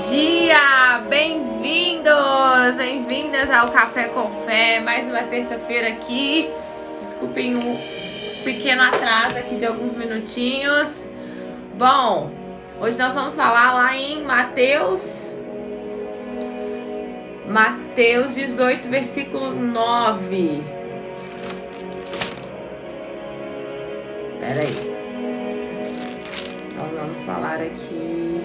dia! Bem-vindos! Bem-vindas ao Café com Fé, mais uma terça-feira aqui. Desculpem o pequeno atraso aqui de alguns minutinhos. Bom, hoje nós vamos falar lá em Mateus 18, versículo 9. Peraí. Nós vamos falar aqui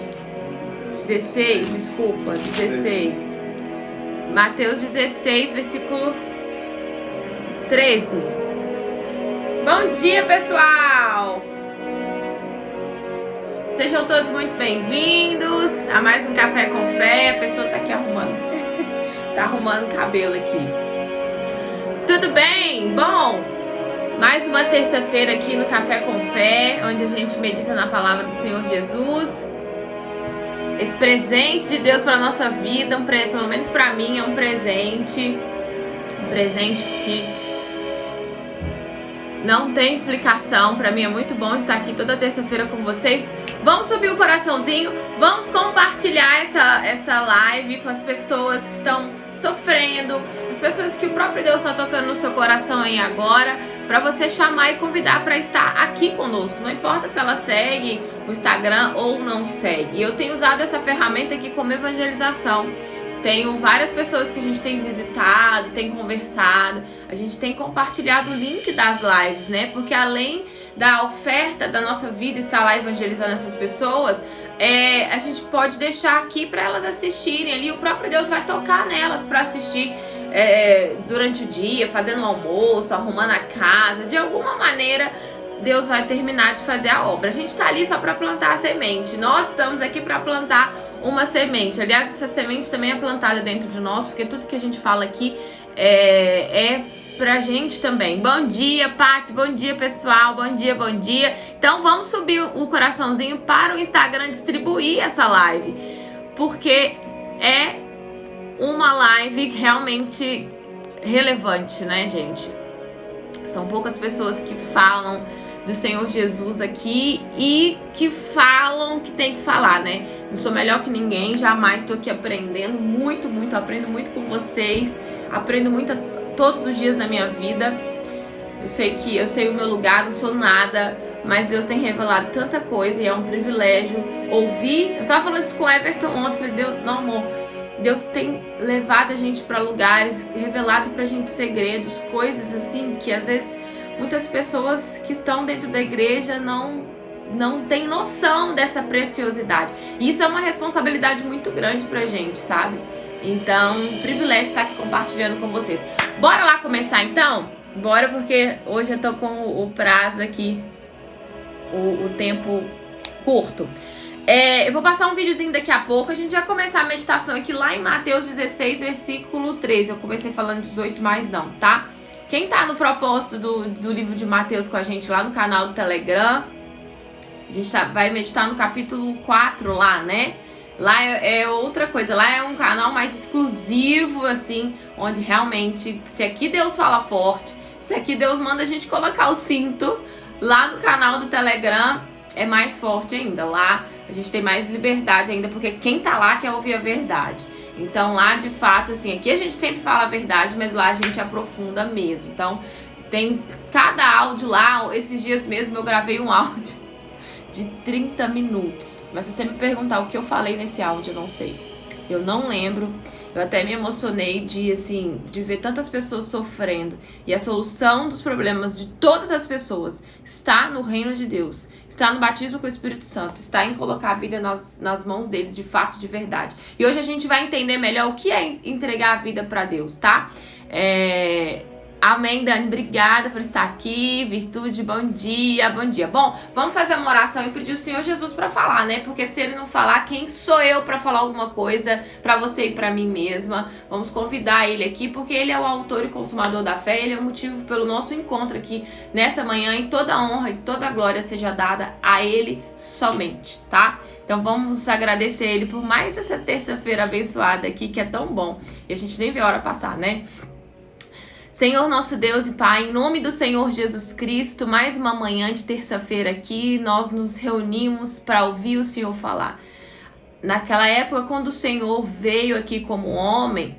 16, desculpa, 16. Mateus 16, versículo 13. Bom dia, pessoal! Sejam todos muito bem-vindos a mais um Café com Fé. A pessoa tá aqui arrumando. Tá arrumando o cabelo aqui. Tudo bem? Bom, mais uma terça-feira aqui no Café com Fé, onde a gente medita na palavra do Senhor Jesus. Esse presente de Deus para nossa vida, pelo menos para mim, é um presente. Um presente que não tem explicação. Para mim é muito bom estar aqui toda terça-feira com vocês. Vamos subir o coraçãozinho, vamos compartilhar essa live com as pessoas que estão sofrendo, as pessoas que o próprio Deus está tocando no seu coração aí agora, para você chamar e convidar para estar aqui conosco. Não importa se ela segue o Instagram ou não segue. Eu tenho usado essa ferramenta aqui como evangelização. Tenho várias pessoas que a gente tem visitado, tem conversado, a gente tem compartilhado o link das lives, né? Porque além da oferta da nossa vida estar lá evangelizando essas pessoas, a gente pode deixar aqui para elas assistirem ali. O próprio Deus vai tocar nelas para assistir durante o dia, fazendo o almoço, arrumando a casa. De alguma maneira, Deus vai terminar de fazer a obra. A gente está ali só para plantar a semente. Nós estamos aqui para plantar uma semente. Aliás, essa semente também é plantada dentro de nós, porque tudo que a gente fala aqui é pra gente também. Bom dia, Paty. Bom dia, pessoal. Bom dia, bom dia. Então, vamos subir o coraçãozinho para o Instagram distribuir essa live, porque é uma live realmente relevante, né, gente? São poucas pessoas que falam do Senhor Jesus aqui e que falam que tem que falar, né? Não sou melhor que ninguém, jamais estou aqui aprendendo muito, aprendo muito com vocês, aprendo muito todos os dias da minha vida. Eu sei o meu lugar, não sou nada, mas Deus tem revelado tanta coisa e é um privilégio ouvir. Eu tava falando isso com o Everton ontem, falei, Deus tem levado a gente para lugares, revelado pra gente segredos, coisas assim que às vezes muitas pessoas que estão dentro da igreja não têm noção dessa preciosidade. E isso é uma responsabilidade muito grande pra gente, sabe? Então, privilégio estar aqui compartilhando com vocês. Bora lá começar então? Bora, porque hoje eu tô com o prazo aqui, o tempo curto. Eu vou passar um videozinho daqui a pouco. A gente vai começar a meditação aqui lá em Mateus 16, versículo 13. Eu comecei falando 18, mas não, tá? Quem tá no propósito do livro de Mateus com a gente lá no canal do Telegram, a gente vai meditar no capítulo 4 lá, né? Lá é outra coisa, lá é um canal mais exclusivo, assim, onde realmente, se aqui Deus fala forte, se aqui Deus manda a gente colocar o cinto, lá no canal do Telegram é mais forte ainda. Lá a gente tem mais liberdade ainda, porque quem tá lá quer ouvir a verdade. Então lá, de fato, assim, aqui a gente sempre fala a verdade, mas lá a gente aprofunda mesmo. Então tem cada áudio lá. Esses dias mesmo eu gravei um áudio de 30 minutos. Mas se você me perguntar o que eu falei nesse áudio, eu não sei. Eu não lembro. Eu até me emocionei de ver tantas pessoas sofrendo. E a solução dos problemas de todas as pessoas está no reino de Deus. Está no batismo com o Espírito Santo. Está em colocar a vida nas mãos deles, de fato, de verdade. E hoje a gente vai entender melhor o que é entregar a vida para Deus, tá? Amém, Dani, obrigada por estar aqui. Virtude, bom dia, bom dia. Bom, vamos fazer uma oração e pedir o Senhor Jesus para falar, né? Porque se Ele não falar, quem sou eu para falar alguma coisa para você e para mim mesma? Vamos convidar Ele aqui, porque Ele é o autor e consumador da fé. Ele é o motivo pelo nosso encontro aqui nessa manhã, e toda a honra e toda a glória seja dada a Ele somente, tá? Então vamos agradecer Ele por mais essa terça-feira abençoada aqui, que é tão bom. E a gente nem vê a hora passar, né? Senhor nosso Deus e Pai, em nome do Senhor Jesus Cristo, mais uma manhã de terça-feira aqui, nós nos reunimos para ouvir o Senhor falar. naquela época, quando o Senhor veio aqui como homem,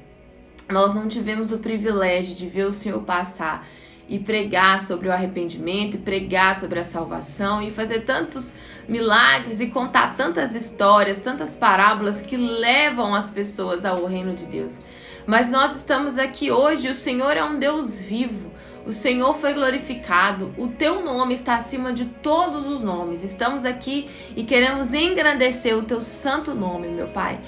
nós não tivemos o privilégio de ver o Senhor passar e pregar sobre o arrependimento, e pregar sobre a salvação, e fazer tantos milagres, e contar tantas histórias, tantas parábolas que levam as pessoas ao reino de Deus. Mas nós estamos aqui hoje, o Senhor é um Deus vivo, o Senhor foi glorificado, o teu nome está acima de todos os nomes. Estamos aqui e queremos engrandecer o teu santo nome, meu Pai.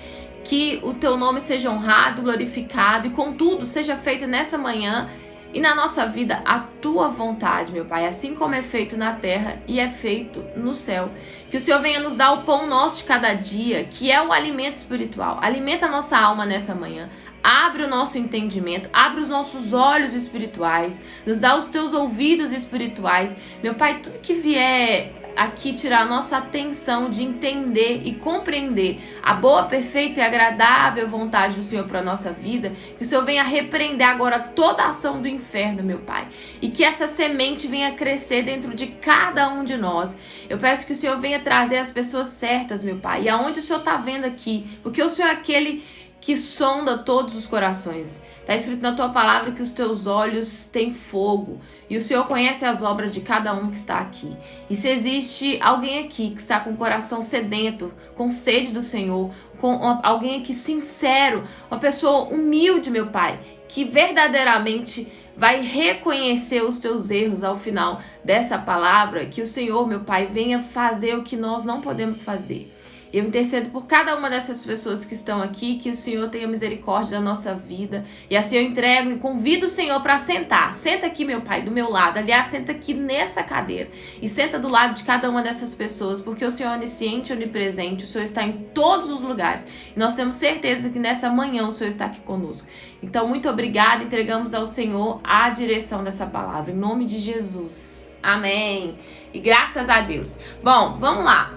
Que o teu nome seja honrado, glorificado, e contudo seja feito nessa manhã e na nossa vida a tua vontade, meu Pai, assim como é feito na terra e é feito no céu. Que o Senhor venha nos dar o pão nosso de cada dia, que é o alimento espiritual. Alimenta a nossa alma nessa manhã. Abre o nosso entendimento, abre os nossos olhos espirituais, nos dá os teus ouvidos espirituais. Meu Pai, tudo que vier aqui tirar a nossa atenção de entender e compreender a boa, perfeita e agradável vontade do Senhor para a nossa vida, que o Senhor venha repreender agora toda a ação do inferno, meu Pai, e que essa semente venha crescer dentro de cada um de nós. Eu peço que o Senhor venha trazer as pessoas certas, meu Pai, e aonde o Senhor está vendo aqui, porque o Senhor é aquele que sonda todos os corações. Está escrito na tua palavra que os teus olhos têm fogo, e o Senhor conhece as obras de cada um que está aqui. E se existe alguém aqui que está com o coração sedento, com sede do Senhor, com alguém aqui sincero, uma pessoa humilde, meu Pai, que verdadeiramente vai reconhecer os teus erros ao final dessa palavra, que o Senhor, meu Pai, venha fazer o que nós não podemos fazer. Eu intercedo por cada uma dessas pessoas que estão aqui, que o Senhor tenha misericórdia da nossa vida. E assim eu entrego e convido o Senhor para sentar. Senta aqui, meu Pai, do meu lado. Aliás, senta aqui nessa cadeira. E senta do lado de cada uma dessas pessoas, porque o Senhor é onisciente e onipresente. O Senhor está em todos os lugares. E nós temos certeza que nessa manhã o Senhor está aqui conosco. Então, muito obrigada. Entregamos ao Senhor a direção dessa palavra. Em nome de Jesus. Amém. E graças a Deus. Bom, vamos lá.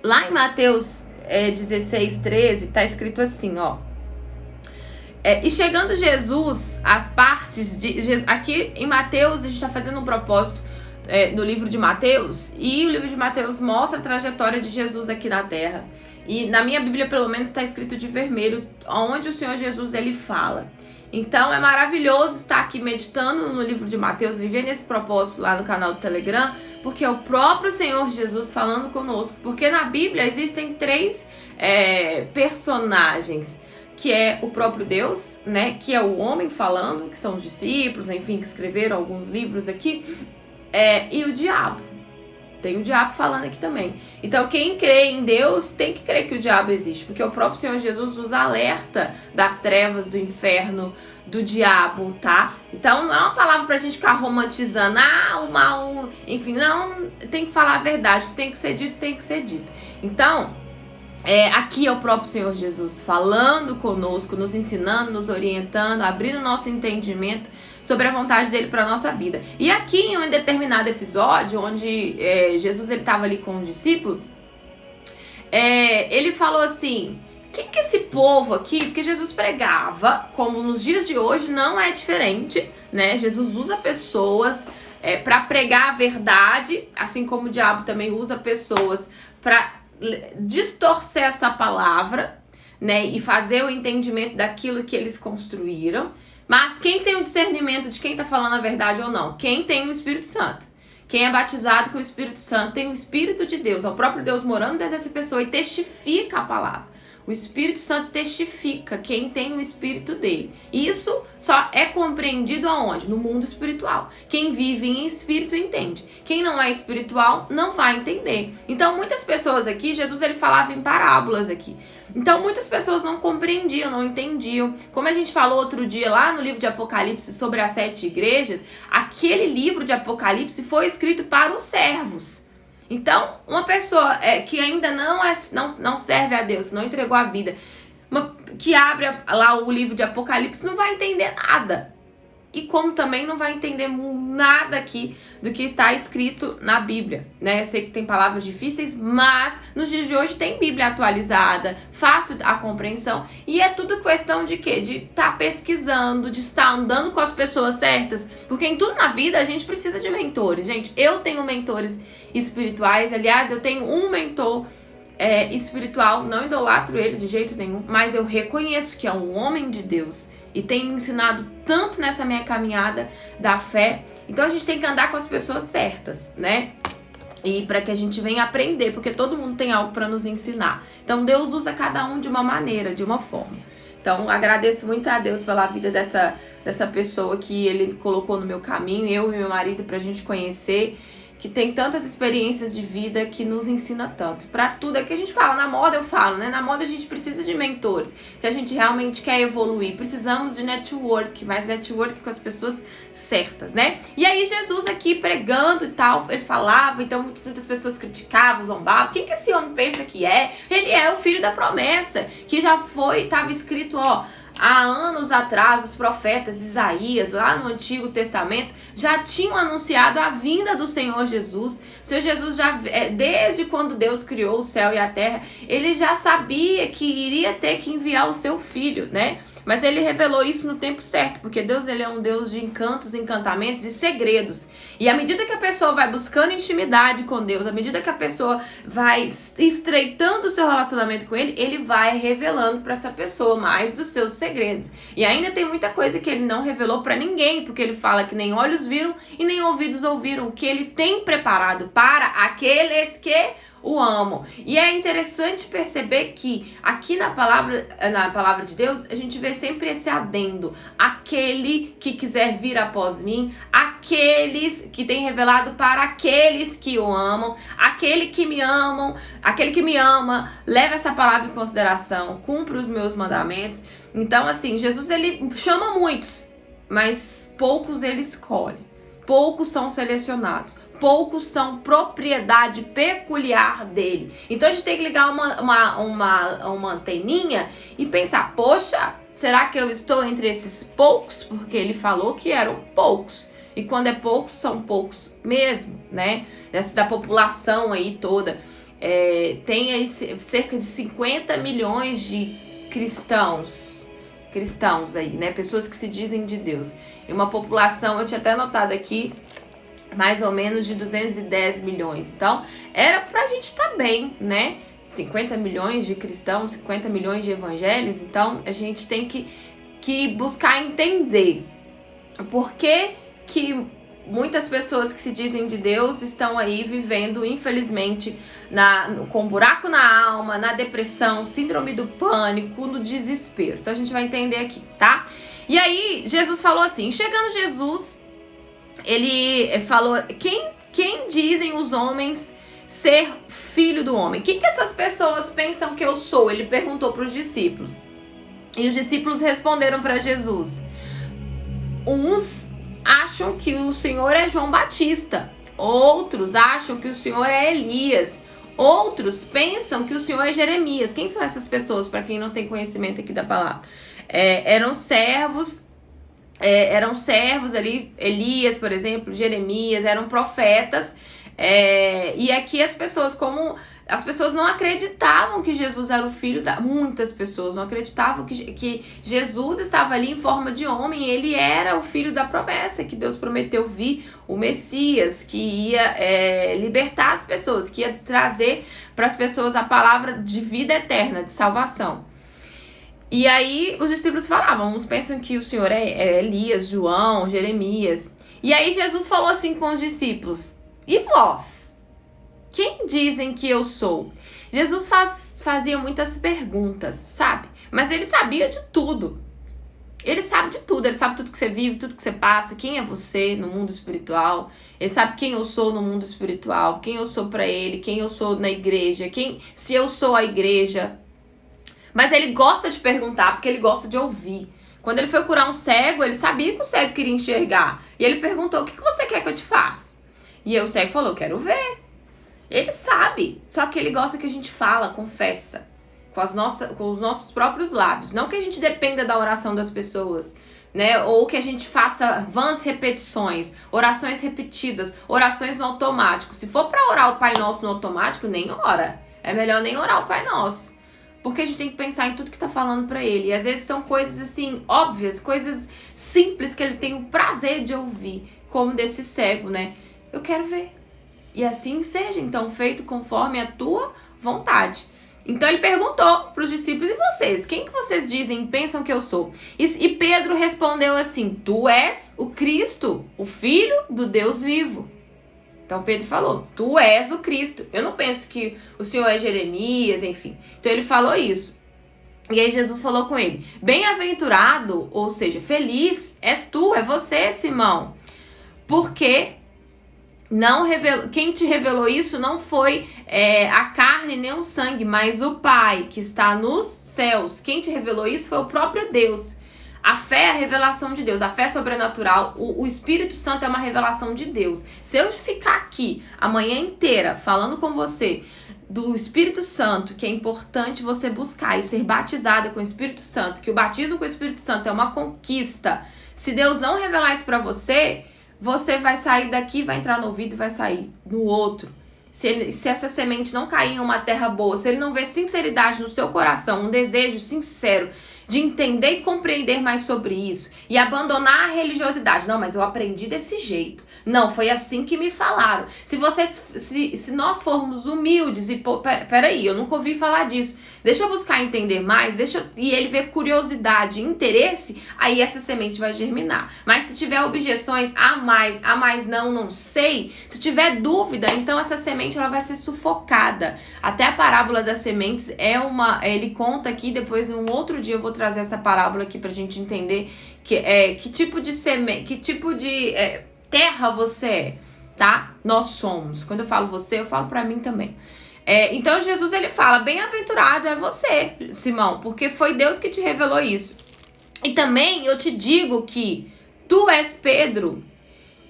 Lá em Mateus 16, 13, tá escrito assim, ó. E chegando Jesus, as partes de Jesus, aqui em Mateus, a gente está fazendo um propósito no livro de Mateus, e o livro de Mateus mostra a trajetória de Jesus aqui na terra. E na minha Bíblia, pelo menos, está escrito de vermelho, onde o Senhor Jesus, ele fala. Então, é maravilhoso estar aqui meditando no livro de Mateus, vivendo esse propósito lá no canal do Telegram, porque é o próprio Senhor Jesus falando conosco. Porque na Bíblia existem três personagens, que é o próprio Deus, né, que é o homem falando, que são os discípulos, enfim, que escreveram alguns livros aqui, e o diabo. Tem o diabo falando aqui também. Então, quem crê em Deus tem que crer que o diabo existe, porque o próprio Senhor Jesus nos alerta das trevas, do inferno, do diabo, tá? Então, não é uma palavra pra gente ficar romantizando, o mal, enfim, não, tem que falar a verdade, o que tem que ser dito, tem que ser dito. Então, aqui é o próprio Senhor Jesus falando conosco, nos ensinando, nos orientando, abrindo nosso entendimento sobre a vontade dele para nossa vida. E aqui em um determinado episódio, onde Jesus estava ali com os discípulos, ele falou assim, quem que esse povo aqui, porque Jesus pregava, como nos dias de hoje não é diferente, né? Jesus usa pessoas para pregar a verdade, assim como o diabo também usa pessoas para distorcer essa palavra, né, e fazer o entendimento daquilo que eles construíram. Mas quem tem o discernimento de quem está falando a verdade ou não? Quem tem o Espírito Santo. Quem é batizado com o Espírito Santo tem o Espírito de Deus, é o próprio Deus morando dentro dessa pessoa e testifica a palavra. O Espírito Santo testifica quem tem o Espírito dele. Isso só é compreendido aonde? No mundo espiritual. Quem vive em espírito entende. Quem não é espiritual não vai entender. Então, muitas pessoas aqui, Jesus ele falava em parábolas aqui. Então, muitas pessoas não compreendiam, não entendiam. Como a gente falou outro dia lá no livro de Apocalipse sobre as 7 igrejas, aquele livro de Apocalipse foi escrito para os servos. Então, uma pessoa que ainda não serve a Deus, não entregou a vida, que abre lá o livro de Apocalipse, não vai entender nada. E como também não vai entender nada aqui do que está escrito na Bíblia, né? Eu sei que tem palavras difíceis, mas nos dias de hoje tem Bíblia atualizada, fácil a compreensão. E é tudo questão de quê? De estar pesquisando, de estar andando com as pessoas certas. Porque em tudo na vida a gente precisa de mentores. Gente, eu tenho mentores espirituais. Aliás, eu tenho um mentor espiritual, não idolatro ele de jeito nenhum, mas eu reconheço que é um homem de Deus e tem me ensinado tanto nessa minha caminhada da fé. Então a gente tem que andar com as pessoas certas, né? E para que a gente venha aprender, porque todo mundo tem algo para nos ensinar. Então Deus usa cada um de uma maneira, de uma forma. Então agradeço muito a Deus pela vida dessa pessoa que Ele colocou no meu caminho, eu e meu marido, pra gente conhecer, que tem tantas experiências de vida, que nos ensina tanto. Pra tudo, é que a gente fala, na moda eu falo, né? Na moda a gente precisa de mentores. Se a gente realmente quer evoluir, precisamos de network, mas network com as pessoas certas, né? E aí Jesus aqui pregando e tal, ele falava, então muitas pessoas criticavam, zombavam. Quem que esse homem pensa que é? Ele é o filho da promessa, que já estava escrito, ó, há anos atrás, os profetas Isaías, lá no Antigo Testamento, já tinham anunciado a vinda do Senhor Jesus. O Senhor Jesus, desde quando Deus criou o céu e a terra, ele já sabia que iria ter que enviar o seu filho, né? Mas ele revelou isso no tempo certo, porque Deus, ele é um Deus de encantos, encantamentos e segredos. E à medida que a pessoa vai buscando intimidade com Deus, à medida que a pessoa vai estreitando o seu relacionamento com ele, ele vai revelando para essa pessoa mais dos seus segredos. E ainda tem muita coisa que ele não revelou para ninguém, porque ele fala que nem olhos viram e nem ouvidos ouviram, o que ele tem preparado para aqueles que o amam. E é interessante perceber que aqui na palavra de Deus, a gente vê sempre esse adendo: aquele que quiser vir após mim, aqueles que tem revelado para aqueles que o amam, aquele que me ama, leva essa palavra em consideração, cumpre os meus mandamentos. Então, assim, Jesus, ele chama muitos, mas poucos ele escolhe, poucos são selecionados, poucos são propriedade peculiar dele. Então a gente tem que ligar uma anteninha e pensar: poxa, será que eu estou entre esses poucos? Porque ele falou que eram poucos. E quando é poucos, são poucos mesmo, né? Da população aí toda. Tem aí cerca de 50 milhões de cristãos aí, né? Pessoas que se dizem de Deus. E uma população, eu tinha até anotado aqui, mais ou menos de 210 milhões. Então, era pra gente estar bem, né? 50 milhões de cristãos, 50 milhões de evangelhos. Então, a gente tem que buscar entender por que muitas pessoas que se dizem de Deus estão aí vivendo, infelizmente, com buraco na alma, na depressão, síndrome do pânico, no desespero. Então, a gente vai entender aqui, tá? E aí, Jesus falou assim, chegando Jesus, ele falou: quem dizem os homens ser filho do homem? Quem que essas pessoas pensam que eu sou? Ele perguntou para os discípulos. E os discípulos responderam para Jesus: uns acham que o Senhor é João Batista, outros acham que o Senhor é Elias, outros pensam que o Senhor é Jeremias. Quem são essas pessoas, para quem não tem conhecimento aqui da palavra? Eram servos ali, Elias, por exemplo, Jeremias, eram profetas. E aqui as pessoas não acreditavam que Jesus era o filho muitas pessoas não acreditavam que Jesus estava ali em forma de homem. Ele era o filho da promessa, que Deus prometeu vir, o Messias, que ia libertar as pessoas, que ia trazer para as pessoas a palavra de vida eterna, de salvação. E aí os discípulos falavam, uns pensam que o Senhor é Elias, João, Jeremias. E aí Jesus falou assim com os discípulos: e vós? Quem dizem que eu sou? Jesus fazia muitas perguntas, sabe? Mas ele sabia de tudo. Ele sabe de tudo, ele sabe tudo que você vive, tudo que você passa, quem é você no mundo espiritual. Ele sabe quem eu sou no mundo espiritual, quem eu sou pra ele, quem eu sou na igreja, se eu sou a igreja. Mas ele gosta de perguntar, porque ele gosta de ouvir. Quando ele foi curar um cego, ele sabia que o cego queria enxergar. E ele perguntou: o que você quer que eu te faça? E aí o cego falou: quero ver. Ele sabe, só que ele gosta que a gente fala, confessa, com os nossos próprios lábios. Não que a gente dependa da oração das pessoas, né? Ou que a gente faça vãs repetições, orações repetidas, orações no automático. Se for para orar o Pai Nosso no automático, nem ora. É melhor nem orar o Pai Nosso. Porque a gente tem que pensar em tudo que tá falando pra ele. E às vezes são coisas assim, óbvias, coisas simples que ele tem o prazer de ouvir. Como desse cego, né? Eu quero ver. E assim seja, então, feito conforme a tua vontade. Então ele perguntou para os discípulos, e vocês? Quem que vocês dizem, pensam que eu sou? E Pedro respondeu assim, tu és o Cristo, o Filho do Deus vivo. Então Pedro falou, tu és o Cristo. Eu não penso que o Senhor é Jeremias, enfim. Então ele falou isso. E aí Jesus falou com ele, bem-aventurado, ou seja, feliz és tu, é você, Simão. Porque quem te revelou isso não foi a carne nem o sangue, mas o Pai que está nos céus. Quem te revelou isso foi o próprio Deus. A fé é a revelação de Deus, a fé é sobrenatural, o Espírito Santo é uma revelação de Deus. Se eu ficar aqui a manhã inteira falando com você do Espírito Santo, que é importante você buscar e ser batizada com o Espírito Santo, que o batismo com o Espírito Santo é uma conquista, se Deus não revelar isso pra você, você vai sair daqui, vai entrar no ouvido e vai sair no outro. Se essa semente não cair em uma terra boa, se ele não vê sinceridade no seu coração, um desejo sincero de entender e compreender mais sobre isso e abandonar a religiosidade. Não, mas eu aprendi desse jeito. Não, foi assim que me falaram. Se nós formos humildes e... Peraí, eu nunca ouvi falar disso. Deixa eu buscar entender mais, e ele ver curiosidade e interesse, aí essa semente vai germinar. Mas se tiver objeções, mais não sei, se tiver dúvida, então essa semente ela vai ser sufocada. Até a parábola das sementes ele conta aqui, depois um outro dia eu vou trazer essa parábola aqui pra gente entender que tipo de terra você é, tá? Nós somos. Quando eu falo você, eu falo pra mim também. Então Jesus ele fala, bem-aventurado é você, Simão, porque foi Deus que te revelou isso. E também eu te digo que tu és Pedro,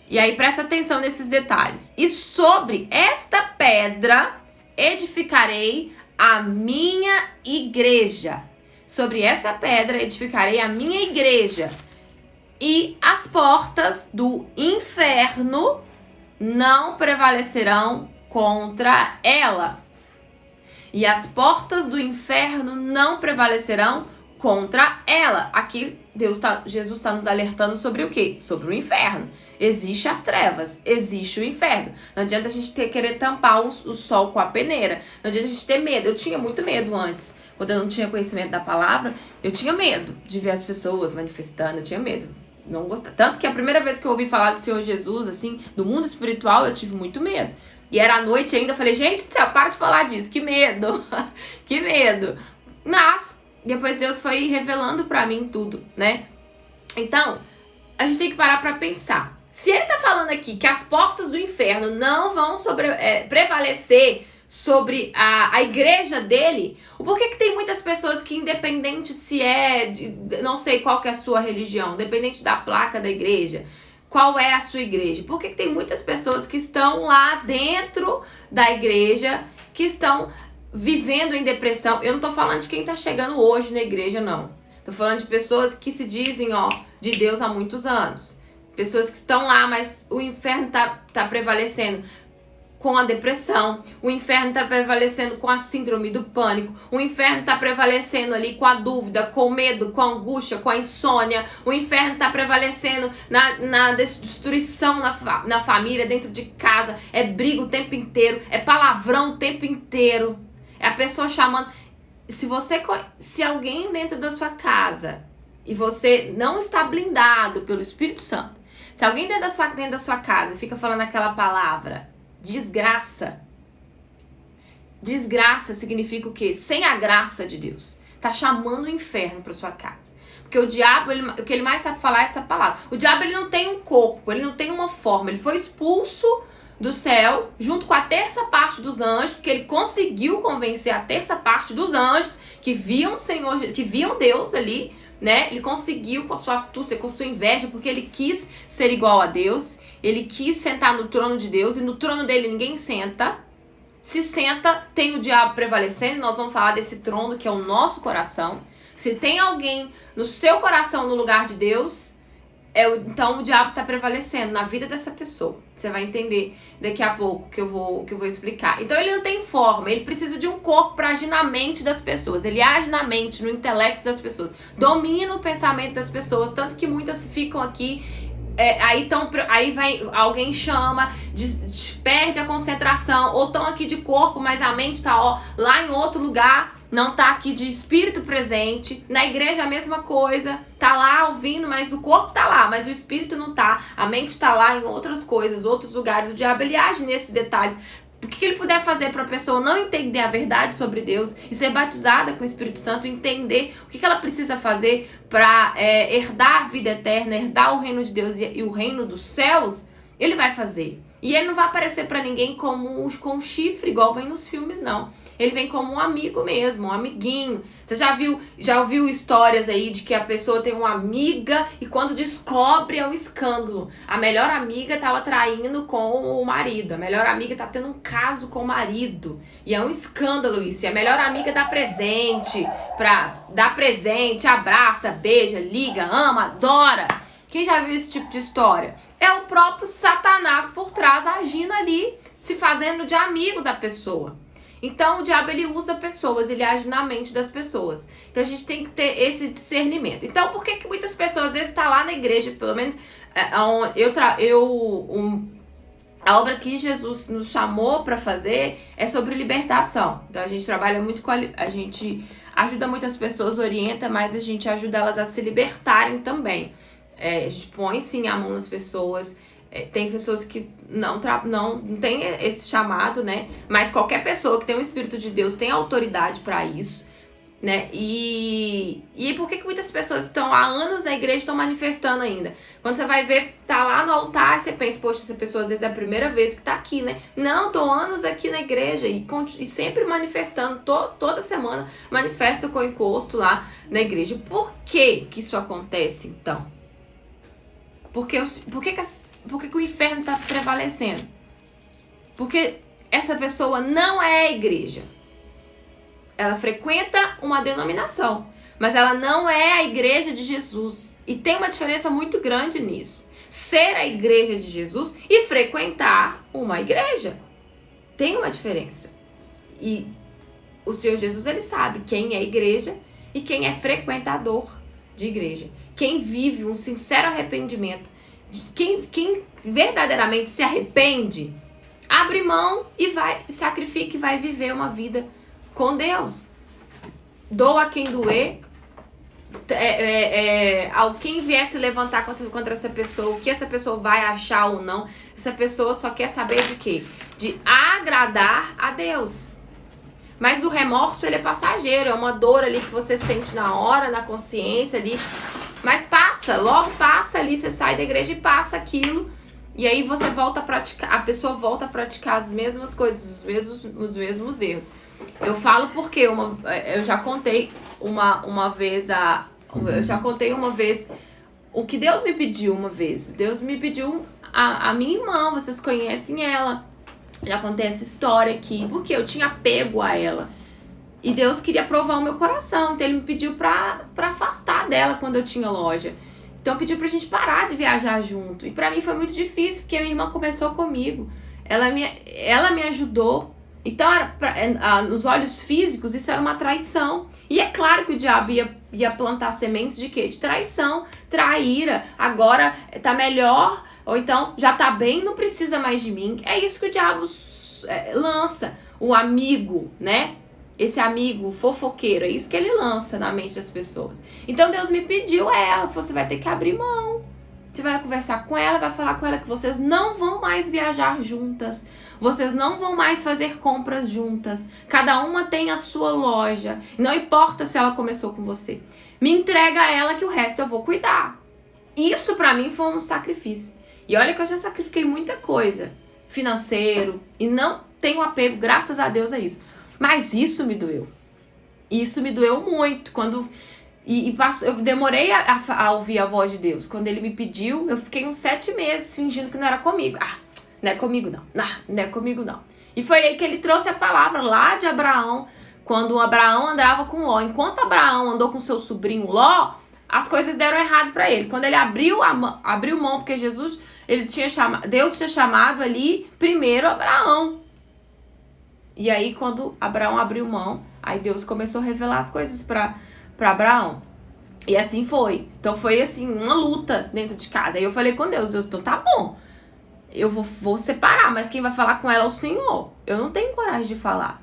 e aí presta atenção nesses detalhes, e sobre esta pedra edificarei a minha igreja. Sobre essa pedra edificarei a minha igreja, e as portas do inferno não prevalecerão contra ela. E as portas do inferno não prevalecerão contra ela. Aqui Jesus está nos alertando sobre o quê? Sobre o inferno. Existe as trevas, existe o inferno. Não adianta a gente querer tampar o sol com a peneira. Não adianta a gente ter medo. Eu tinha muito medo antes. Quando eu não tinha conhecimento da palavra, eu tinha medo de ver as pessoas manifestando. Eu tinha medo. Não gostava. Tanto que a primeira vez que eu ouvi falar do Senhor Jesus, assim, do mundo espiritual, eu tive muito medo. E era à noite ainda, eu falei, gente do céu, para de falar disso, que medo, que medo. Mas, depois Deus foi revelando pra mim tudo, né? Então, a gente tem que parar pra pensar. Se ele tá falando aqui que as portas do inferno não vão prevalecer sobre a igreja dele, o porquê que tem muitas pessoas que, independente se não sei qual que é a sua religião, independente da placa da igreja, qual é a sua igreja? Por que tem muitas pessoas que estão lá dentro da igreja, que estão vivendo em depressão? Eu não tô falando de quem tá chegando hoje na igreja, não. Tô falando de pessoas que se dizem, de Deus há muitos anos. Pessoas que estão lá, mas o inferno tá prevalecendo com a depressão, o inferno está prevalecendo com a síndrome do pânico, o inferno está prevalecendo ali com a dúvida, com o medo, com a angústia, com a insônia, o inferno está prevalecendo na destruição na família, dentro de casa, é briga o tempo inteiro, é palavrão o tempo inteiro, é a pessoa chamando. Se alguém dentro da sua casa e você não está blindado pelo Espírito Santo, se alguém dentro da sua casa fica falando aquela palavra desgraça. Desgraça significa o quê? Sem a graça de Deus. Tá chamando o inferno para sua casa. Porque o diabo, o que ele mais sabe falar é essa palavra. O diabo, ele não tem um corpo, ele não tem uma forma. Ele foi expulso do céu, junto com a terça parte dos anjos, porque ele conseguiu convencer a terça parte dos anjos que viam o Senhor, que viam Deus ali, né? Ele conseguiu com a sua astúcia, com a sua inveja, porque ele quis ser igual a Deus. Ele quis sentar no trono de Deus, e no trono dele ninguém senta. Se senta, tem o diabo prevalecendo. Nós vamos falar desse trono que é o nosso coração. Se tem alguém no seu coração no lugar de Deus, então o diabo está prevalecendo na vida dessa pessoa. Você vai entender daqui a pouco que eu vou explicar. Então ele não tem forma, ele precisa de um corpo para agir na mente das pessoas. Ele age na mente, no intelecto das pessoas. Domina o pensamento das pessoas, tanto que muitas ficam aqui Aí vai, alguém chama, perde a concentração, ou estão aqui de corpo, mas a mente tá lá em outro lugar, não tá aqui de espírito presente. Na igreja a mesma coisa, tá lá ouvindo, mas o corpo tá lá, mas o espírito não tá. A mente tá lá em outras coisas, outros lugares. O diabo, ele age nesses detalhes. O que ele puder fazer para a pessoa não entender a verdade sobre Deus e ser batizada com o Espírito Santo, entender o que ela precisa fazer para herdar a vida eterna, herdar o reino de Deus e o reino dos céus, ele vai fazer. E ele não vai aparecer para ninguém com um chifre, igual vem nos filmes, não. Ele vem como um amigo mesmo, um amiguinho. Você já ouviu histórias aí de que a pessoa tem uma amiga e quando descobre é um escândalo. A melhor amiga tava traindo com o marido. A melhor amiga tá tendo um caso com o marido. E é um escândalo isso. E a melhor amiga dá presente, abraça, beija, liga, ama, adora. Quem já viu esse tipo de história? É o próprio Satanás por trás agindo ali, se fazendo de amigo da pessoa. Então, o diabo, ele usa pessoas, ele age na mente das pessoas. Então, a gente tem que ter esse discernimento. Então, por que muitas pessoas, às vezes, estão lá na igreja, pelo menos, a obra que Jesus nos chamou para fazer é sobre libertação. Então, a gente trabalha muito a gente ajuda muitas pessoas, orienta, mas a gente ajuda elas a se libertarem também. A gente põe, sim, a mão nas pessoas. Tem pessoas que não tem esse chamado, né? Mas qualquer pessoa que tem o Espírito de Deus tem autoridade para isso, né? E por que muitas pessoas estão há anos na igreja e estão manifestando ainda? Quando você vai ver, tá lá no altar, você pensa, poxa, essa pessoa às vezes é a primeira vez que tá aqui, né? Não, tô anos aqui na igreja e sempre manifestando, toda semana manifesta com encosto lá na igreja. Por que isso acontece, então? Por que o inferno está prevalecendo? Porque essa pessoa não é a igreja. Ela frequenta uma denominação, mas ela não é a igreja de Jesus. E tem uma diferença muito grande nisso. Ser a igreja de Jesus e frequentar uma igreja. Tem uma diferença. E o Senhor Jesus, ele sabe quem é igreja e quem é frequentador de igreja. Quem vive um sincero arrependimento. Quem verdadeiramente se arrepende, abre mão e sacrifica e vai viver uma vida com Deus. Doa quem doer. Quem vier se levantar contra essa pessoa, o que essa pessoa vai achar ou não, essa pessoa só quer saber de quê? De agradar a Deus. Mas o remorso, ele é passageiro, é uma dor ali que você sente na hora, na consciência ali. Mas logo passa ali, você sai da igreja e passa aquilo. E aí você volta a praticar, a pessoa volta a praticar as mesmas coisas, os mesmos erros. Eu falo porque eu já contei uma vez o que Deus me pediu uma vez. Deus me pediu a minha irmã, vocês conhecem ela. Já contei essa história aqui, porque eu tinha apego a ela. E Deus queria provar o meu coração, então ele me pediu pra afastar dela quando eu tinha loja. Então pediu pra gente parar de viajar junto. E pra mim foi muito difícil, porque a minha irmã começou comigo. Ela me ajudou. Então, nos olhos físicos, isso era uma traição. E é claro que o diabo ia plantar sementes de quê? De traição, traíra, agora tá melhor, ou então já tá bem, não precisa mais de mim. É isso que o diabo lança, o amigo, né? Esse amigo fofoqueiro, é isso que ele lança na mente das pessoas. Então Deus me pediu a ela, você vai ter que abrir mão. Você vai conversar com ela, vai falar com ela que vocês não vão mais viajar juntas. Vocês não vão mais fazer compras juntas. Cada uma tem a sua loja. Não importa se ela começou com você. Me entrega a ela que o resto eu vou cuidar. Isso pra mim foi um sacrifício. E olha que eu já sacrifiquei muita coisa. Financeiro. E não tenho apego, graças a Deus, a isso. Mas isso me doeu. Isso me doeu muito. Eu demorei a ouvir a voz de Deus. Quando ele me pediu, eu fiquei uns 7 meses fingindo que não era comigo. Não é comigo não. Não é comigo não. E foi aí que ele trouxe a palavra lá de Abraão. Quando Abraão andava com Ló. Enquanto Abraão andou com seu sobrinho Ló, as coisas deram errado para ele. Quando ele abriu mão, porque Deus tinha chamado ali primeiro Abraão. E aí quando Abraão abriu mão, aí Deus começou a revelar as coisas para Abraão. E assim foi. Então foi assim, uma luta dentro de casa. Aí eu falei com Deus, então tá bom. Eu vou separar, mas quem vai falar com ela é o Senhor. Eu não tenho coragem de falar.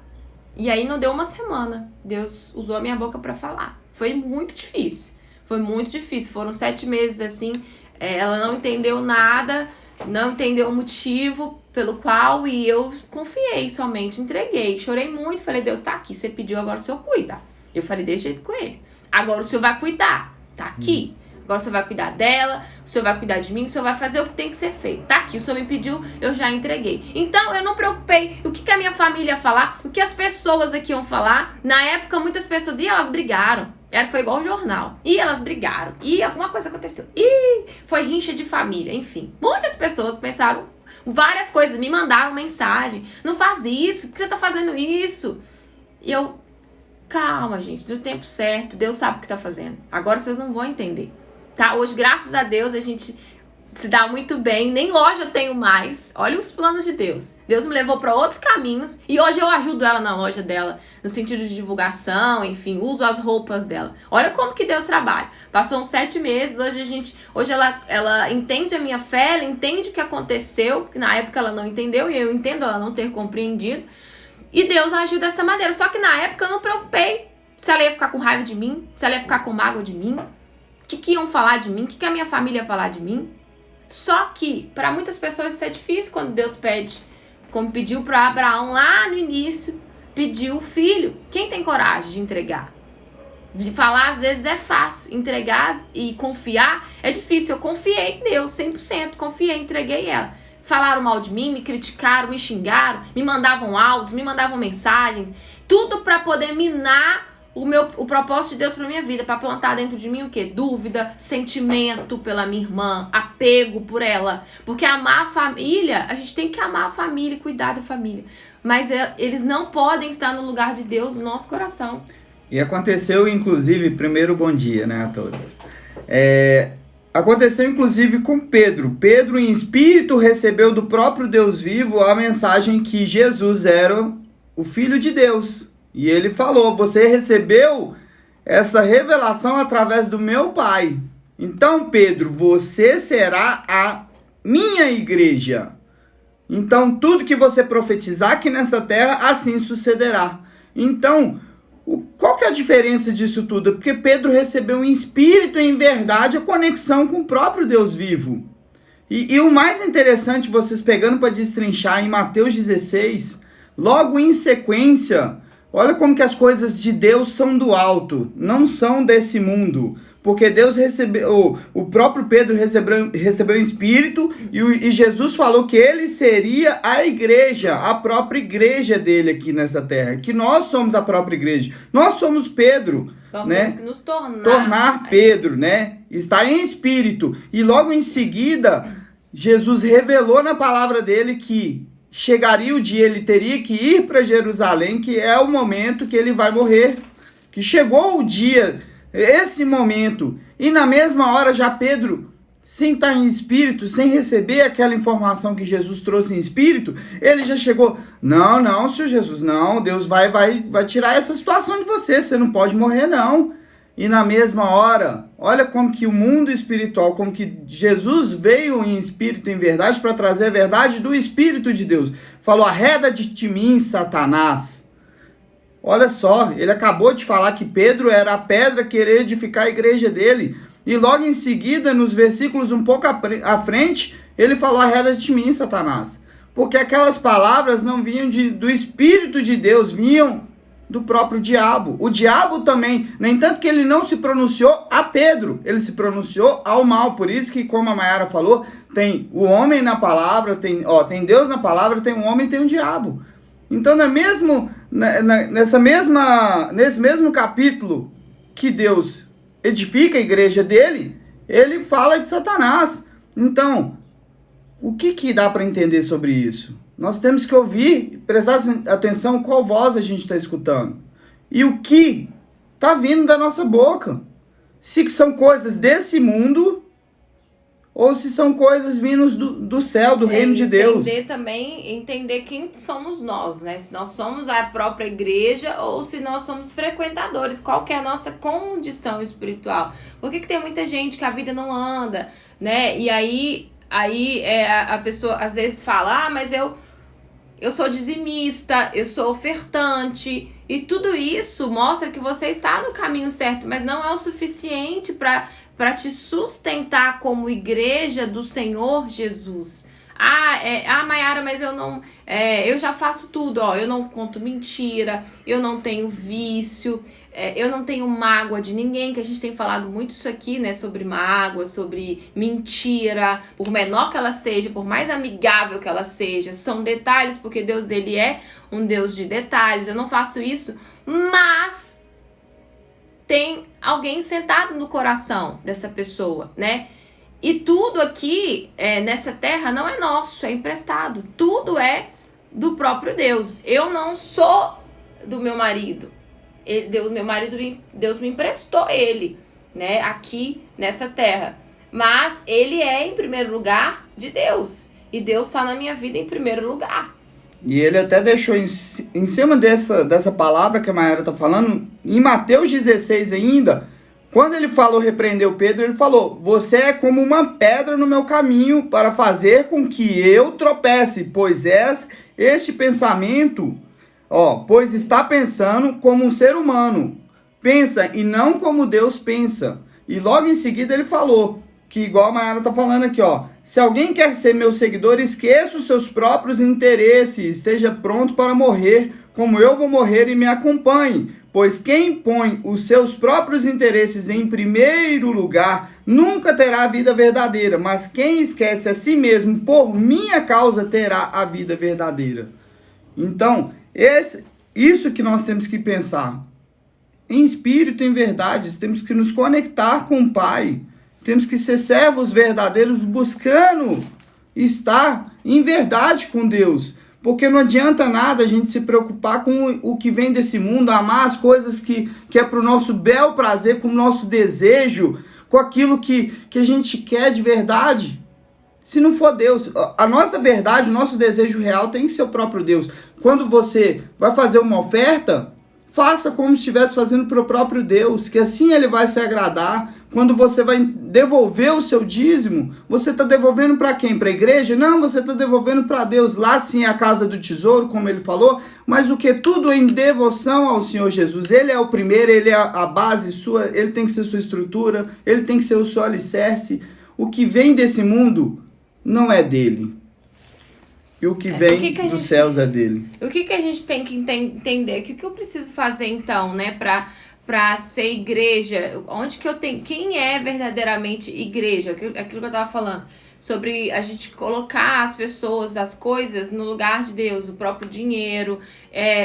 E aí não deu uma semana. Deus usou a minha boca pra falar. Foi muito difícil. Foi muito difícil. Foram 7 meses assim. Ela não entendeu nada, não entendeu o motivo pelo qual, e eu confiei somente, entreguei. Chorei muito, falei, Deus, tá aqui, você pediu, agora o Senhor cuida. Eu falei desse jeito com ele. Agora o Senhor vai cuidar, tá aqui. Agora o Senhor vai cuidar dela, o Senhor vai cuidar de mim, o Senhor vai fazer o que tem que ser feito. Tá aqui, o Senhor me pediu, eu já entreguei. Então, eu não preocupei o que a minha família ia falar, o que as pessoas aqui iam falar. Na época, muitas pessoas, e elas brigaram. Foi igual o jornal. E elas brigaram. E alguma coisa aconteceu. E foi rincha de família, enfim. Muitas pessoas pensaram várias coisas, me mandaram mensagem. Não faz isso, por que você tá fazendo isso? E eu, calma, gente, no tempo certo, Deus sabe o que tá fazendo. Agora vocês não vão entender. Tá? Hoje, graças a Deus, a gente se dá muito bem. Nem loja eu tenho mais. Olha os planos de Deus. Deus me levou para outros caminhos. E hoje eu ajudo ela na loja dela. No sentido de divulgação, enfim. Uso as roupas dela. Olha como que Deus trabalha. Passou uns 7 meses. Hoje ela entende a minha fé. Ela entende o que aconteceu. Porque na época ela não entendeu. E eu entendo ela não ter compreendido. E Deus ajuda dessa maneira. Só que na época eu não preocupei se ela ia ficar com raiva de mim. Se ela ia ficar com mágoa de mim. O que iam falar de mim? O que a minha família ia falar de mim? Só que, para muitas pessoas isso é difícil quando Deus pede, como pediu para Abraão lá no início, pediu o filho. Quem tem coragem de entregar? De falar, às vezes é fácil. Entregar e confiar é difícil. Eu confiei em Deus, 100%. Confiei, entreguei ela. Falaram mal de mim, me criticaram, me xingaram, me mandavam áudios, me mandavam mensagens. Tudo para poder minar o propósito de Deus para minha vida, para plantar dentro de mim o quê? Dúvida, sentimento pela minha irmã, apego por ela. Porque amar a família, a gente tem que amar a família e cuidar da família. Mas eles não podem estar no lugar de Deus no nosso coração. E aconteceu, inclusive, primeiro bom dia, né, a todos. Aconteceu, inclusive, com Pedro. Pedro, em espírito, recebeu do próprio Deus vivo a mensagem que Jesus era o Filho de Deus. E ele falou, você recebeu essa revelação através do meu Pai. Então, Pedro, você será a minha igreja. Então, tudo que você profetizar aqui nessa terra, assim sucederá. Então, qual que é a diferença disso tudo? Porque Pedro recebeu em espírito e em verdade a conexão com o próprio Deus vivo. E o mais interessante, vocês pegando para destrinchar em Mateus 16, logo em sequência, olha como que as coisas de Deus são do alto, não são desse mundo. Porque Deus recebeu, o próprio Pedro recebeu o Espírito e Jesus falou que ele seria a igreja, a própria igreja dele aqui nessa terra. Que nós somos a própria igreja. Nós somos Pedro. Nós né? temos que nos tornar Pedro, né? Está em Espírito. E logo em seguida, Jesus revelou na palavra dele que chegaria o dia, ele teria que ir para Jerusalém, que é o momento que ele vai morrer. Que chegou o dia, esse momento. E na mesma hora já Pedro, sem estar em espírito, sem receber aquela informação que Jesus trouxe em espírito, ele já chegou, não, Senhor Jesus, não, Deus vai tirar essa situação de você não pode morrer não. E na mesma hora, olha como que o mundo espiritual, como que Jesus veio em espírito, em verdade, para trazer a verdade do Espírito de Deus. Falou, arreda de mim, Satanás. Olha só, ele acabou de falar que Pedro era a pedra que iria edificar a igreja dele. E logo em seguida, nos versículos um pouco à frente, ele falou, arreda de mim, Satanás. Porque aquelas palavras não vinham do Espírito de Deus, vinham do próprio diabo. O diabo também, nem tanto que ele não se pronunciou a Pedro, ele se pronunciou ao mal. Por isso que, como a Mayara falou, tem o homem na palavra, tem Deus na palavra, tem um homem e tem um diabo. Então, nesse mesmo capítulo que Deus edifica a igreja dele, ele fala de Satanás. Então, o que dá para entender sobre isso? Nós temos que ouvir, prestar atenção qual voz a gente está escutando. E o que está vindo da nossa boca. Se são coisas desse mundo ou se são coisas vindas do céu, do reino de Deus. Entender quem somos nós, né? Se nós somos a própria igreja ou se nós somos frequentadores, qual que é a nossa condição espiritual. Por que tem muita gente que a vida não anda, né? E aí a pessoa às vezes fala, mas eu sou dizimista, eu sou ofertante, e tudo isso mostra que você está no caminho certo, mas não é o suficiente para te sustentar como igreja do Senhor Jesus. Maiara, mas eu não... eu já faço tudo, ó. Eu não conto mentira, eu não tenho vício, eu não tenho mágoa de ninguém, que a gente tem falado muito isso aqui, né? Sobre mágoa, sobre mentira, por menor que ela seja, por mais amigável que ela seja, são detalhes, porque Deus, ele é um Deus de detalhes. Eu não faço isso, mas tem alguém sentado no coração dessa pessoa, né? E tudo aqui nessa terra não é nosso, é emprestado. Tudo é do próprio Deus. Eu não sou do meu marido. Deus me emprestou ele, né? Aqui nessa terra. Mas ele é em primeiro lugar de Deus. E Deus está na minha vida em primeiro lugar. E ele até deixou em cima dessa palavra que a Maiara está falando, em Mateus 16 ainda, quando ele repreendeu Pedro, ele falou: você é como uma pedra no meu caminho para fazer com que eu tropece, pois este pensamento, pois está pensando como um ser humano, pensa e não como Deus pensa. E logo em seguida ele falou, que igual a Maiara está falando aqui, se alguém quer ser meu seguidor, esqueça os seus próprios interesses, esteja pronto para morrer, como eu vou morrer, e me acompanhe. Pois quem põe os seus próprios interesses em primeiro lugar nunca terá a vida verdadeira, mas quem esquece a si mesmo por minha causa terá a vida verdadeira. Então, isso que nós temos que pensar. Em espírito, em verdade, temos que nos conectar com o Pai. Temos que ser servos verdadeiros, buscando estar em verdade com Deus. Porque não adianta nada a gente se preocupar com o que vem desse mundo, amar as coisas que é para o nosso bel prazer, com o nosso desejo, com aquilo que a gente quer de verdade. Se não for Deus, a nossa verdade, o nosso desejo real tem que ser o próprio Deus. Quando você vai fazer uma oferta, faça como se estivesse fazendo para o próprio Deus, que assim ele vai se agradar. Quando você vai devolver o seu dízimo, você está devolvendo para quem? Para a igreja? Não, você está devolvendo para Deus. Lá sim é a casa do tesouro, como ele falou, mas o que? Tudo em devoção ao Senhor Jesus. Ele é o primeiro, ele é a base sua, ele tem que ser sua estrutura, ele tem que ser o seu alicerce. O que vem desse mundo não é dele. E o que vem dos céus é dele. O que a gente tem que entender? O que eu preciso fazer então, né, para ser igreja? Onde que eu tenho? Quem é verdadeiramente igreja? Aquilo que eu tava falando. Sobre a gente colocar as pessoas, as coisas no lugar de Deus, o próprio dinheiro.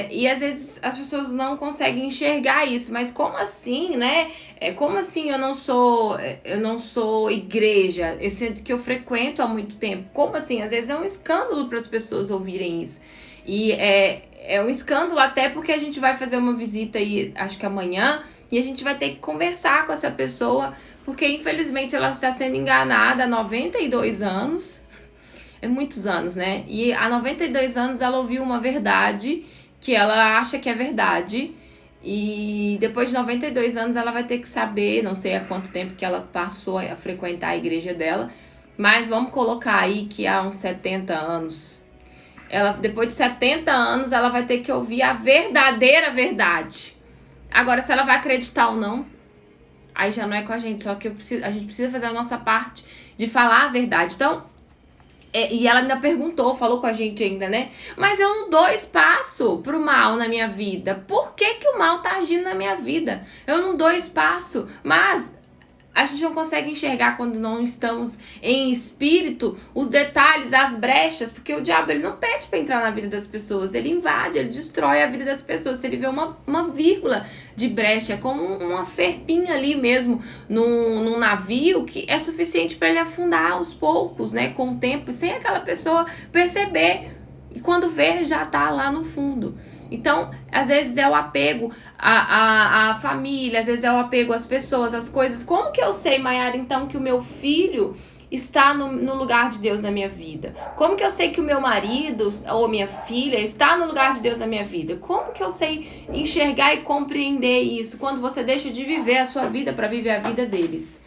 E às vezes as pessoas não conseguem enxergar isso. Mas como assim, né? Como assim eu não sou igreja? Eu sinto que eu frequento há muito tempo. Como assim? Às vezes é um escândalo para as pessoas ouvirem isso. E é um escândalo até porque a gente vai fazer uma visita aí, acho que amanhã, e a gente vai ter que conversar com essa pessoa, porque infelizmente ela está sendo enganada há 92 anos. É muitos anos, né? E há 92 anos ela ouviu uma verdade que ela acha que é verdade. E depois de 92 anos ela vai ter que saber, não sei há quanto tempo que ela passou a frequentar a igreja dela, mas vamos colocar aí que há uns 70 anos. Depois de 70 anos ela vai ter que ouvir a verdadeira verdade. Agora, se ela vai acreditar ou não, aí já não é com a gente, só que a gente precisa fazer a nossa parte de falar a verdade. Então, e ela ainda falou com a gente ainda, né? Mas eu não dou espaço pro mal na minha vida. Por que o mal tá agindo na minha vida? Eu não dou espaço, mas a gente não consegue enxergar quando não estamos em espírito os detalhes, as brechas, porque o diabo ele não pede para entrar na vida das pessoas, ele invade, ele destrói a vida das pessoas. Se ele vê uma vírgula de brecha, como uma ferpinha ali mesmo num navio, que é suficiente para ele afundar aos poucos, né, com o tempo, sem aquela pessoa perceber. E quando vê, já tá lá no fundo. Então, às vezes é o apego à família, às vezes é o apego às pessoas, às coisas. Como que eu sei, Maiara, então, que o meu filho, está no lugar de Deus na minha vida? Como que eu sei que o meu marido ou minha filha está no lugar de Deus na minha vida? Como que eu sei enxergar e compreender isso quando você deixa de viver a sua vida para viver a vida deles?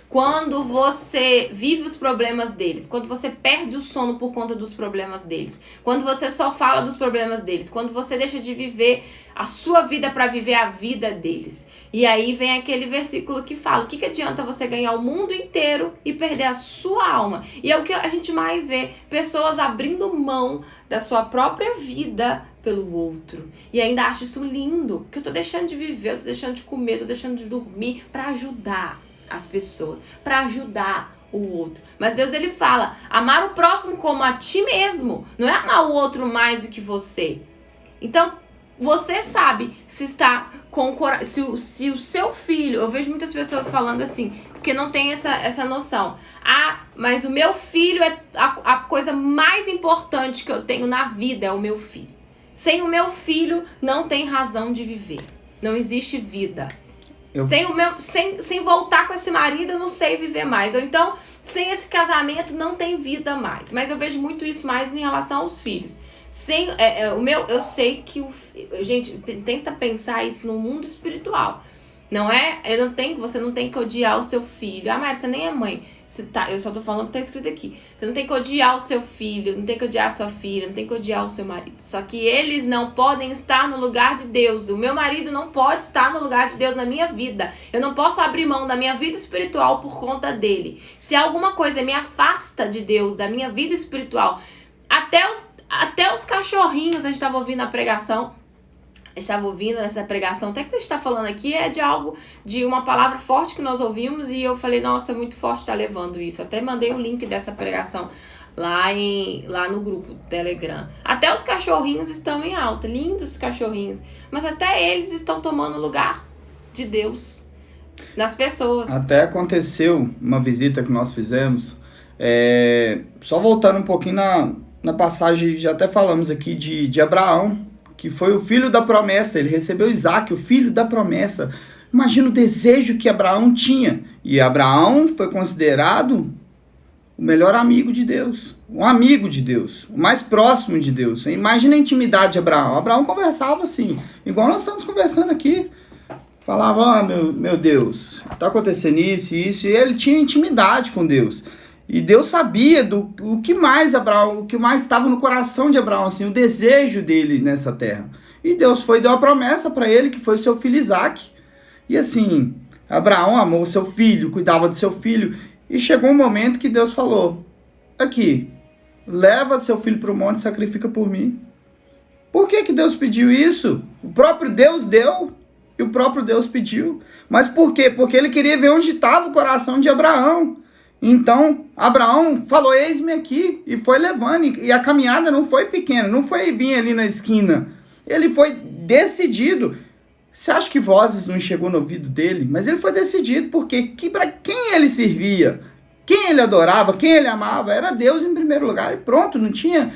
Quando você vive os problemas deles, quando você perde o sono por conta dos problemas deles, quando você só fala dos problemas deles, quando você deixa de viver a sua vida para viver a vida deles. E aí vem aquele versículo que fala, o que adianta você ganhar o mundo inteiro e perder a sua alma? E é o que a gente mais vê, pessoas abrindo mão da sua própria vida pelo outro. E ainda acho isso lindo, porque eu tô deixando de viver, eu tô deixando de comer, eu tô deixando de dormir para ajudar as pessoas, para ajudar o outro. Mas Deus, ele fala, amar o próximo como a ti mesmo, não é amar o outro mais do que você. Então, você sabe se está com se o seu filho, eu vejo muitas pessoas falando assim, porque não tem essa noção. Ah, mas o meu filho é a coisa mais importante que eu tenho na vida, é o meu filho. Sem o meu filho, não tem razão de viver. Não existe vida. Sem voltar com esse marido, eu não sei viver mais. Ou então, sem esse casamento, não tem vida mais. Mas eu vejo muito isso mais em relação aos filhos. Eu sei que gente, tenta pensar isso no mundo espiritual. Não é? Você não tem que odiar o seu filho. Ah, mas você nem é mãe. Eu só tô falando o que tá escrito aqui. Você não tem que odiar o seu filho, não tem que odiar a sua filha, não tem que odiar o seu marido. Só que eles não podem estar no lugar de Deus. O meu marido não pode estar no lugar de Deus na minha vida. Eu não posso abrir mão da minha vida espiritual por conta dele. Se alguma coisa me afasta de Deus, da minha vida espiritual, até os cachorrinhos, a gente tava ouvindo a pregação. Estava ouvindo essa pregação, até que a gente está falando aqui é de uma palavra forte que nós ouvimos e eu falei, nossa, é muito forte estar levando isso. Até mandei o link dessa pregação lá no grupo do Telegram. Até os cachorrinhos estão em alta, lindos cachorrinhos, mas até eles estão tomando lugar de Deus nas pessoas. Até aconteceu uma visita que nós fizemos, só voltando um pouquinho na passagem, já até falamos aqui de Abraão, que foi o filho da promessa, ele recebeu Isaac, o filho da promessa. Imagina o desejo que Abraão tinha. E Abraão foi considerado o melhor amigo de Deus, um amigo de Deus, o mais próximo de Deus. Imagina a intimidade de Abraão. Abraão conversava assim, igual nós estamos conversando aqui. Falava, meu Deus, está acontecendo isso e isso. E ele tinha intimidade com Deus. E Deus sabia o que mais estava no coração de Abraão, assim, o desejo dele nessa terra. E Deus deu a promessa para ele, que foi o seu filho Isaac. E assim, Abraão amou o seu filho, cuidava do seu filho. E chegou um momento que Deus falou, aqui, leva seu filho para o monte e sacrifica por mim. Por que Deus pediu isso? O próprio Deus deu e o próprio Deus pediu. Mas por quê? Porque ele queria ver onde estava o coração de Abraão. Então, Abraão falou, eis-me aqui, e foi levando, e a caminhada não foi pequena, não foi vir ali na esquina, ele foi decidido. Você acha que vozes não chegou no ouvido dele? Mas ele foi decidido, porque para quem ele servia, quem ele adorava, quem ele amava, era Deus em primeiro lugar, e pronto, não tinha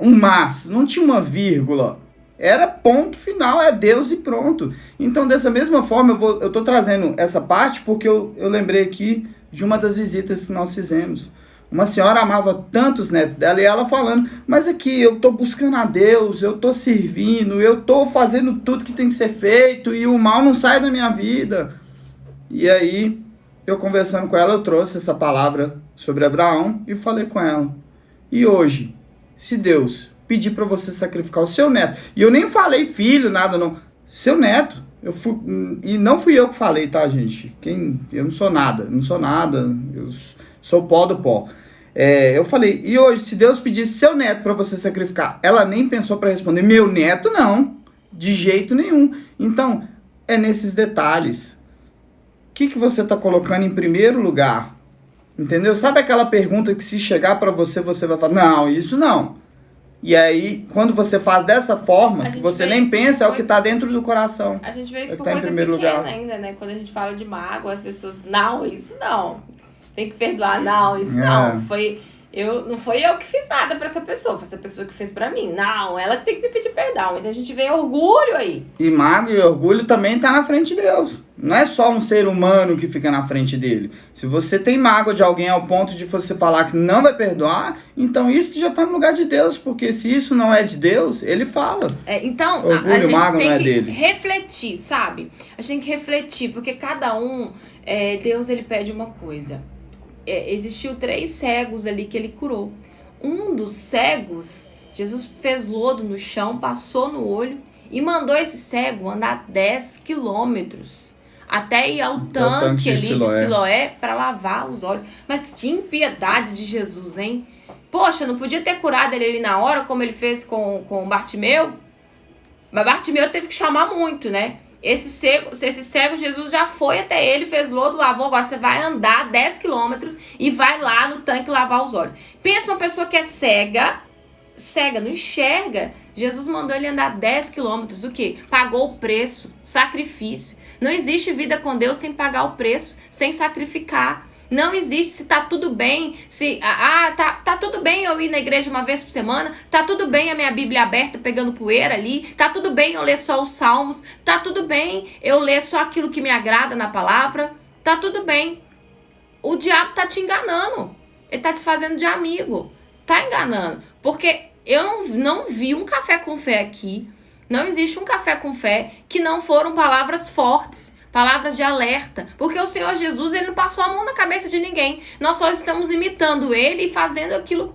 um mas, não tinha uma vírgula, era ponto final, é Deus e pronto. Então, dessa mesma forma, eu estou trazendo essa parte, porque eu lembrei aqui de uma das visitas que nós fizemos. Uma senhora amava tanto os netos dela e ela falando, mas aqui eu tô buscando a Deus, eu tô servindo, eu tô fazendo tudo que tem que ser feito e o mal não sai da minha vida. E aí, eu conversando com ela, eu trouxe essa palavra sobre Abraão e falei com ela. E hoje, se Deus pedir para você sacrificar o seu neto, e eu nem falei filho, nada não, seu neto, e não fui eu que falei, tá, gente? Eu não sou nada, eu sou pó do pó. Eu falei, e hoje, se Deus pedisse seu neto para você sacrificar, ela nem pensou para responder, meu neto não, de jeito nenhum. Então, é nesses detalhes. O que você está colocando em primeiro lugar? Entendeu? Sabe aquela pergunta que se chegar para você, você vai falar, não, isso não. E aí, quando você faz dessa forma, que você nem pensa, é o que está dentro do coração. A gente vê isso por coisa pequena ainda, né? Quando a gente fala de mágoa, as pessoas, não, isso não. Tem que perdoar, não, isso não. Não foi eu que fiz nada pra essa pessoa, foi essa pessoa que fez pra mim. Não, ela que tem que me pedir perdão. Então a gente vê orgulho aí. E mágoa e orgulho também tá na frente de Deus. Não é só um ser humano que fica na frente dele. Se você tem mágoa de alguém ao ponto de você falar que não vai perdoar, então isso já está no lugar de Deus, porque se isso não é de Deus, ele fala. Então, Orgulho, a gente mágoa tem não é que dele. refletir, sabe? A gente tem que refletir, porque cada um, Deus, ele pede uma coisa. Existiu 3 cegos ali que ele curou. Um dos cegos, Jesus fez lodo no chão, passou no olho e mandou esse cego andar 10 quilômetros até ir ao tanque ali de Siloé para lavar os olhos. Mas que impiedade de Jesus, hein? Poxa, não podia ter curado ele ali na hora, como ele fez com Bartimeu? Mas Bartimeu teve que chamar muito, né? Esse cego, Jesus já foi até ele, fez lodo, lavou. Agora você vai andar 10 quilômetros e vai lá no tanque lavar os olhos. Pensa uma pessoa que é cega, não enxerga. Jesus mandou ele andar 10 quilômetros. O quê? Pagou o preço, sacrifício. Não existe vida com Deus sem pagar o preço, sem sacrificar. Não existe se tá tudo bem, tá tudo bem eu ir na igreja uma vez por semana, tá tudo bem a minha Bíblia aberta pegando poeira ali, tá tudo bem eu ler só os salmos, tá tudo bem eu ler só aquilo que me agrada na palavra, tá tudo bem. O diabo tá te enganando, ele tá te fazendo de amigo, tá enganando, porque eu não vi um café com fé aqui, não existe um café com fé que não foram palavras fortes, palavras de alerta, porque o Senhor Jesus, ele não passou a mão na cabeça de ninguém, nós só estamos imitando ele e fazendo aquilo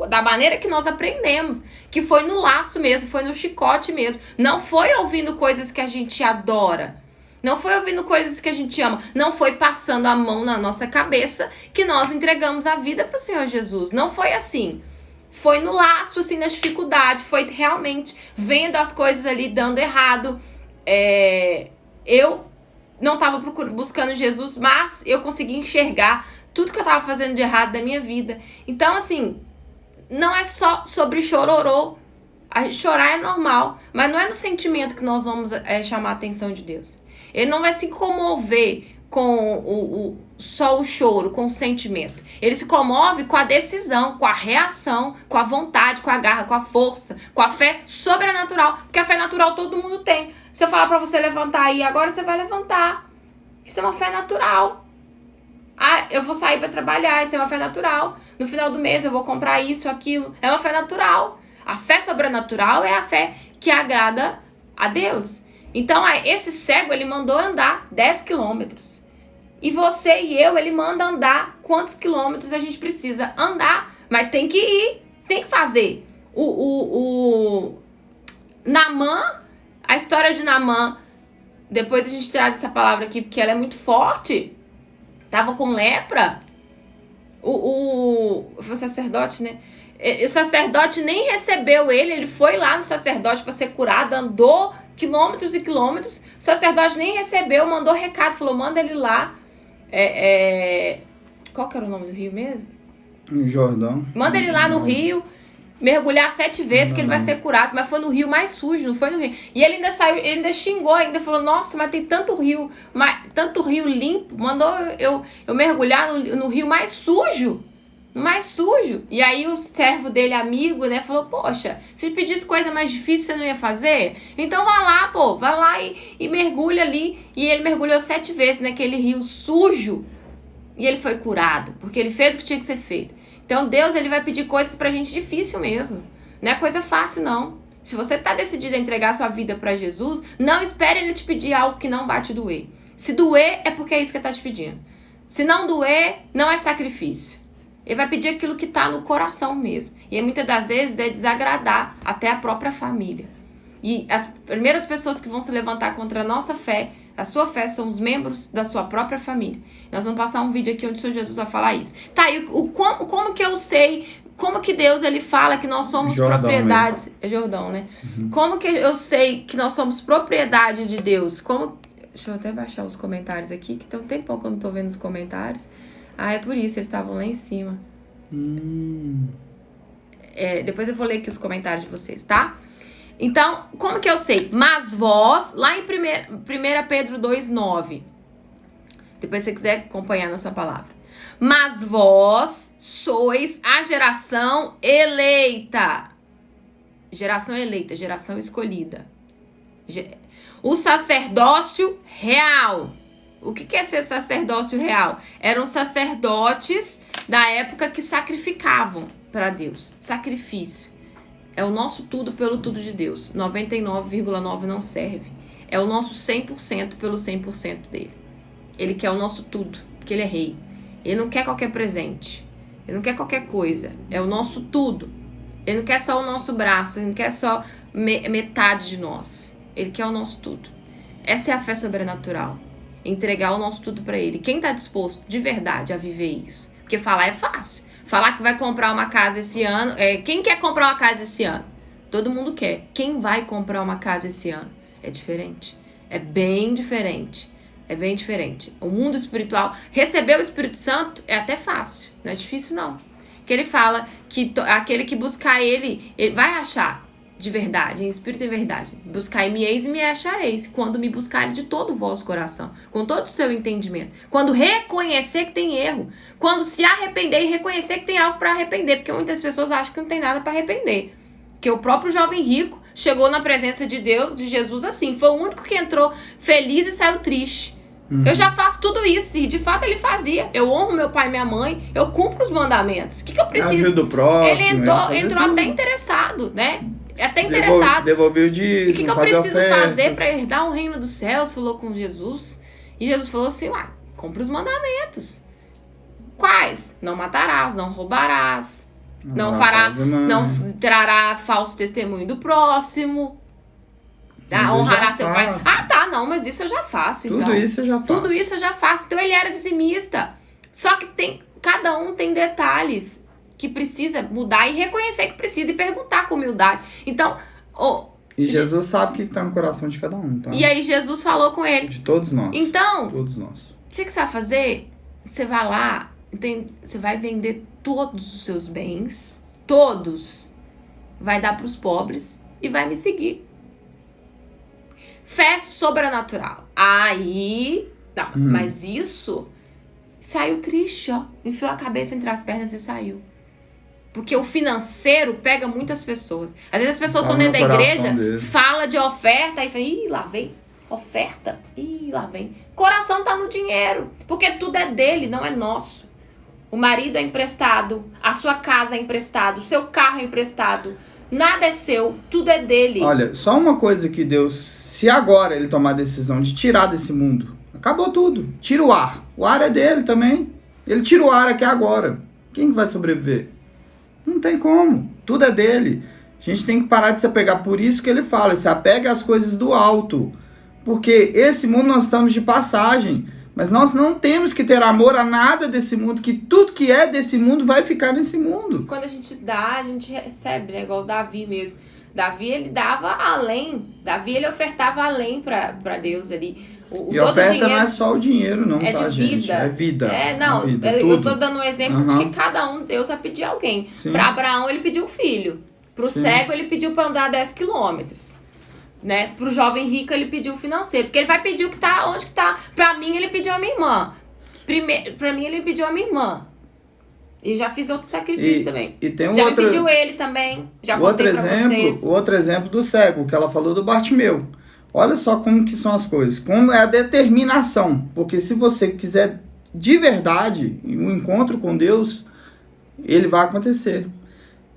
da maneira que nós aprendemos, que foi no laço mesmo, foi no chicote mesmo, não foi ouvindo coisas que a gente adora, não foi ouvindo coisas que a gente ama, não foi passando a mão na nossa cabeça que nós entregamos a vida para o Senhor Jesus, não foi assim. Foi no laço, assim, na dificuldade, foi realmente vendo as coisas ali dando errado. Eu não estava buscando Jesus, mas eu consegui enxergar tudo que eu estava fazendo de errado da minha vida. Então, assim, não é só sobre chororô. Chorar é normal, mas não é no sentimento que nós vamos chamar a atenção de Deus. Ele não vai se comover com só o choro, com o sentimento. Ele se comove com a decisão, com a reação, com a vontade, com a garra, com a força, com a fé sobrenatural. Porque a fé natural todo mundo tem. Se eu falar pra você levantar aí, agora você vai levantar. Isso é uma fé natural. Eu vou sair pra trabalhar, isso é uma fé natural. No final do mês eu vou comprar isso, aquilo. É uma fé natural. A fé sobrenatural é a fé que agrada a Deus. Então, esse cego, ele mandou andar 10 quilômetros. E você e eu, ele manda andar quantos quilômetros a gente precisa andar. Mas tem que ir, tem que fazer. Naamã, a história de Naamã, depois a gente traz essa palavra aqui, porque ela é muito forte. Tava com lepra. Foi o sacerdote, né? O sacerdote nem recebeu ele foi lá no sacerdote para ser curado, andou quilômetros e quilômetros. O sacerdote nem recebeu, mandou recado, falou, manda ele lá. Qual que era o nome do rio mesmo? Jordão. Manda ele lá no rio, mergulhar 7 vezes que ele vai ser curado. Mas foi no rio mais sujo, não foi no rio. E ele ainda saiu, ele ainda xingou, ainda falou, nossa, mas tem tanto rio limpo. Mandou eu mergulhar no rio mais sujo. E aí o servo dele, amigo, né, falou, poxa, se pedisse coisa mais difícil, você não ia fazer? Então vai lá e mergulha ali. E ele mergulhou 7 vezes naquele rio sujo. E ele foi curado, porque ele fez o que tinha que ser feito. Então Deus, ele vai pedir coisas pra gente difícil mesmo. Não é coisa fácil, não. Se você tá decidido a entregar sua vida pra Jesus, não espere ele te pedir algo que não vai te doer. Se doer, é porque é isso que ele tá te pedindo. Se não doer, não é sacrifício. Ele vai pedir aquilo que tá no coração mesmo. E muitas das vezes é desagradar até a própria família. E as primeiras pessoas que vão se levantar contra a nossa fé, a sua fé, são os membros da sua própria família. Nós vamos passar um vídeo aqui onde o Senhor Jesus vai falar isso. Tá, e como que eu sei, como que Deus, ele fala que nós somos Jordão propriedades... mesmo. É Jordão, né? Uhum. Como que eu sei que nós somos propriedade de Deus? Deixa eu até baixar os comentários aqui, que tem um tempão que eu não tô vendo os comentários. É por isso, eles estavam lá em cima. Depois eu vou ler aqui os comentários de vocês, tá? Então, como que eu sei? Mas vós, lá em 1 Pedro 2,9. Depois, se você quiser acompanhar na sua palavra. Mas vós sois a geração eleita. Geração eleita, geração escolhida. O sacerdócio real. O que é ser sacerdócio real? Eram sacerdotes da época que sacrificavam para Deus. Sacrifício. É o nosso tudo pelo tudo de Deus. 99,9% não serve. É o nosso 100% pelo 100% dele. Ele quer o nosso tudo, porque ele é rei. Ele não quer qualquer presente. Ele não quer qualquer coisa. É o nosso tudo. Ele não quer só o nosso braço. Ele não quer só metade de nós. Ele quer o nosso tudo. Essa é a fé sobrenatural. Entregar o nosso tudo para ele. Quem está disposto de verdade a viver isso? Porque falar é fácil. Falar que vai comprar uma casa esse ano. Quem quer comprar uma casa esse ano? Todo mundo quer. Quem vai comprar uma casa esse ano? É diferente. É bem diferente. É bem diferente. O mundo espiritual, receber o Espírito Santo é até fácil. Não é difícil, não. Que ele fala que aquele que buscar ele vai achar de verdade, em espírito e verdade. Buscai-me-eis e me achareis, quando me buscarem de todo o vosso coração, com todo o seu entendimento. Quando reconhecer que tem erro. Quando se arrepender e reconhecer que tem algo para arrepender. Porque muitas pessoas acham que não tem nada para arrepender. Que o próprio jovem rico chegou na presença de Deus, de Jesus, assim. Foi o único que entrou feliz e saiu triste. Eu já faço tudo isso, e de fato ele fazia. Eu honro meu pai e minha mãe, eu cumpro os mandamentos. O que eu preciso? Ajuda o próximo. Ele entrou até interessado, né? Até interessado. Devolveu o dízimo. E o que eu preciso fazer para herdar o reino dos céus? Falou com Jesus. E Jesus falou assim: cumpre os mandamentos. Quais? Não matarás, não roubarás, não trará falso testemunho do próximo. Honrará seu pai. Não, mas isso eu já faço. Tudo isso eu já faço. Então ele era dizimista. Só que cada um tem detalhes que precisa mudar e reconhecer que precisa e perguntar com humildade. Então, e Jesus sabe o que está no coração de cada um, tá? E aí Jesus falou com ele. De todos nós. Então, todos nós. O que você vai fazer? Você vai lá, você vai vender todos os seus bens, todos, vai dar para os pobres e vai me seguir. Fé sobrenatural. Aí, mas isso saiu triste, enfiou a cabeça entre as pernas e saiu. Porque o financeiro pega muitas pessoas. Às vezes as pessoas estão dentro da igreja, fala de oferta e fala, lá vem oferta, lá vem. Coração tá no dinheiro, porque tudo é dele, não é nosso. O marido é emprestado, a sua casa é emprestada, o seu carro é emprestado. Nada é seu, tudo é dele. Olha, só uma coisa que Deus, se agora ele tomar a decisão de tirar desse mundo, acabou tudo. Tira o ar. O ar é dele também. Ele tira o ar aqui agora. Quem vai sobreviver? Não tem como. Tudo é dele. A gente tem que parar de se apegar. Por isso que ele fala, se apega às coisas do alto. Porque esse mundo nós estamos de passagem. Mas nós não temos que ter amor a nada desse mundo, que tudo que é desse mundo vai ficar nesse mundo. Quando a gente dá, a gente recebe, né? Igual o Davi mesmo. Davi, ele dava além. Davi, ele ofertava além pra Deus ali. E a oferta dinheiro, não é só o dinheiro, não, tá, de gente? Vida. É vida. Vida, eu tô dando um exemplo de que cada um, Deus vai pedir alguém. Para Abraão, ele pediu um filho. Pro cego, ele pediu para andar 10 quilômetros. Né? Pro jovem rico, ele pediu o financeiro. Porque ele vai pedir o que tá, onde que tá. Pra mim, ele pediu a minha irmã. Pra mim, ele pediu a minha irmã. E já fiz outro sacrifício também. E tem já me pediu ele também. Já contei pra vocês. O outro exemplo do cego, que ela falou do Bartimeu. Olha só como que são as coisas. Como é a determinação. Porque se você quiser de verdade um encontro com Deus, ele vai acontecer.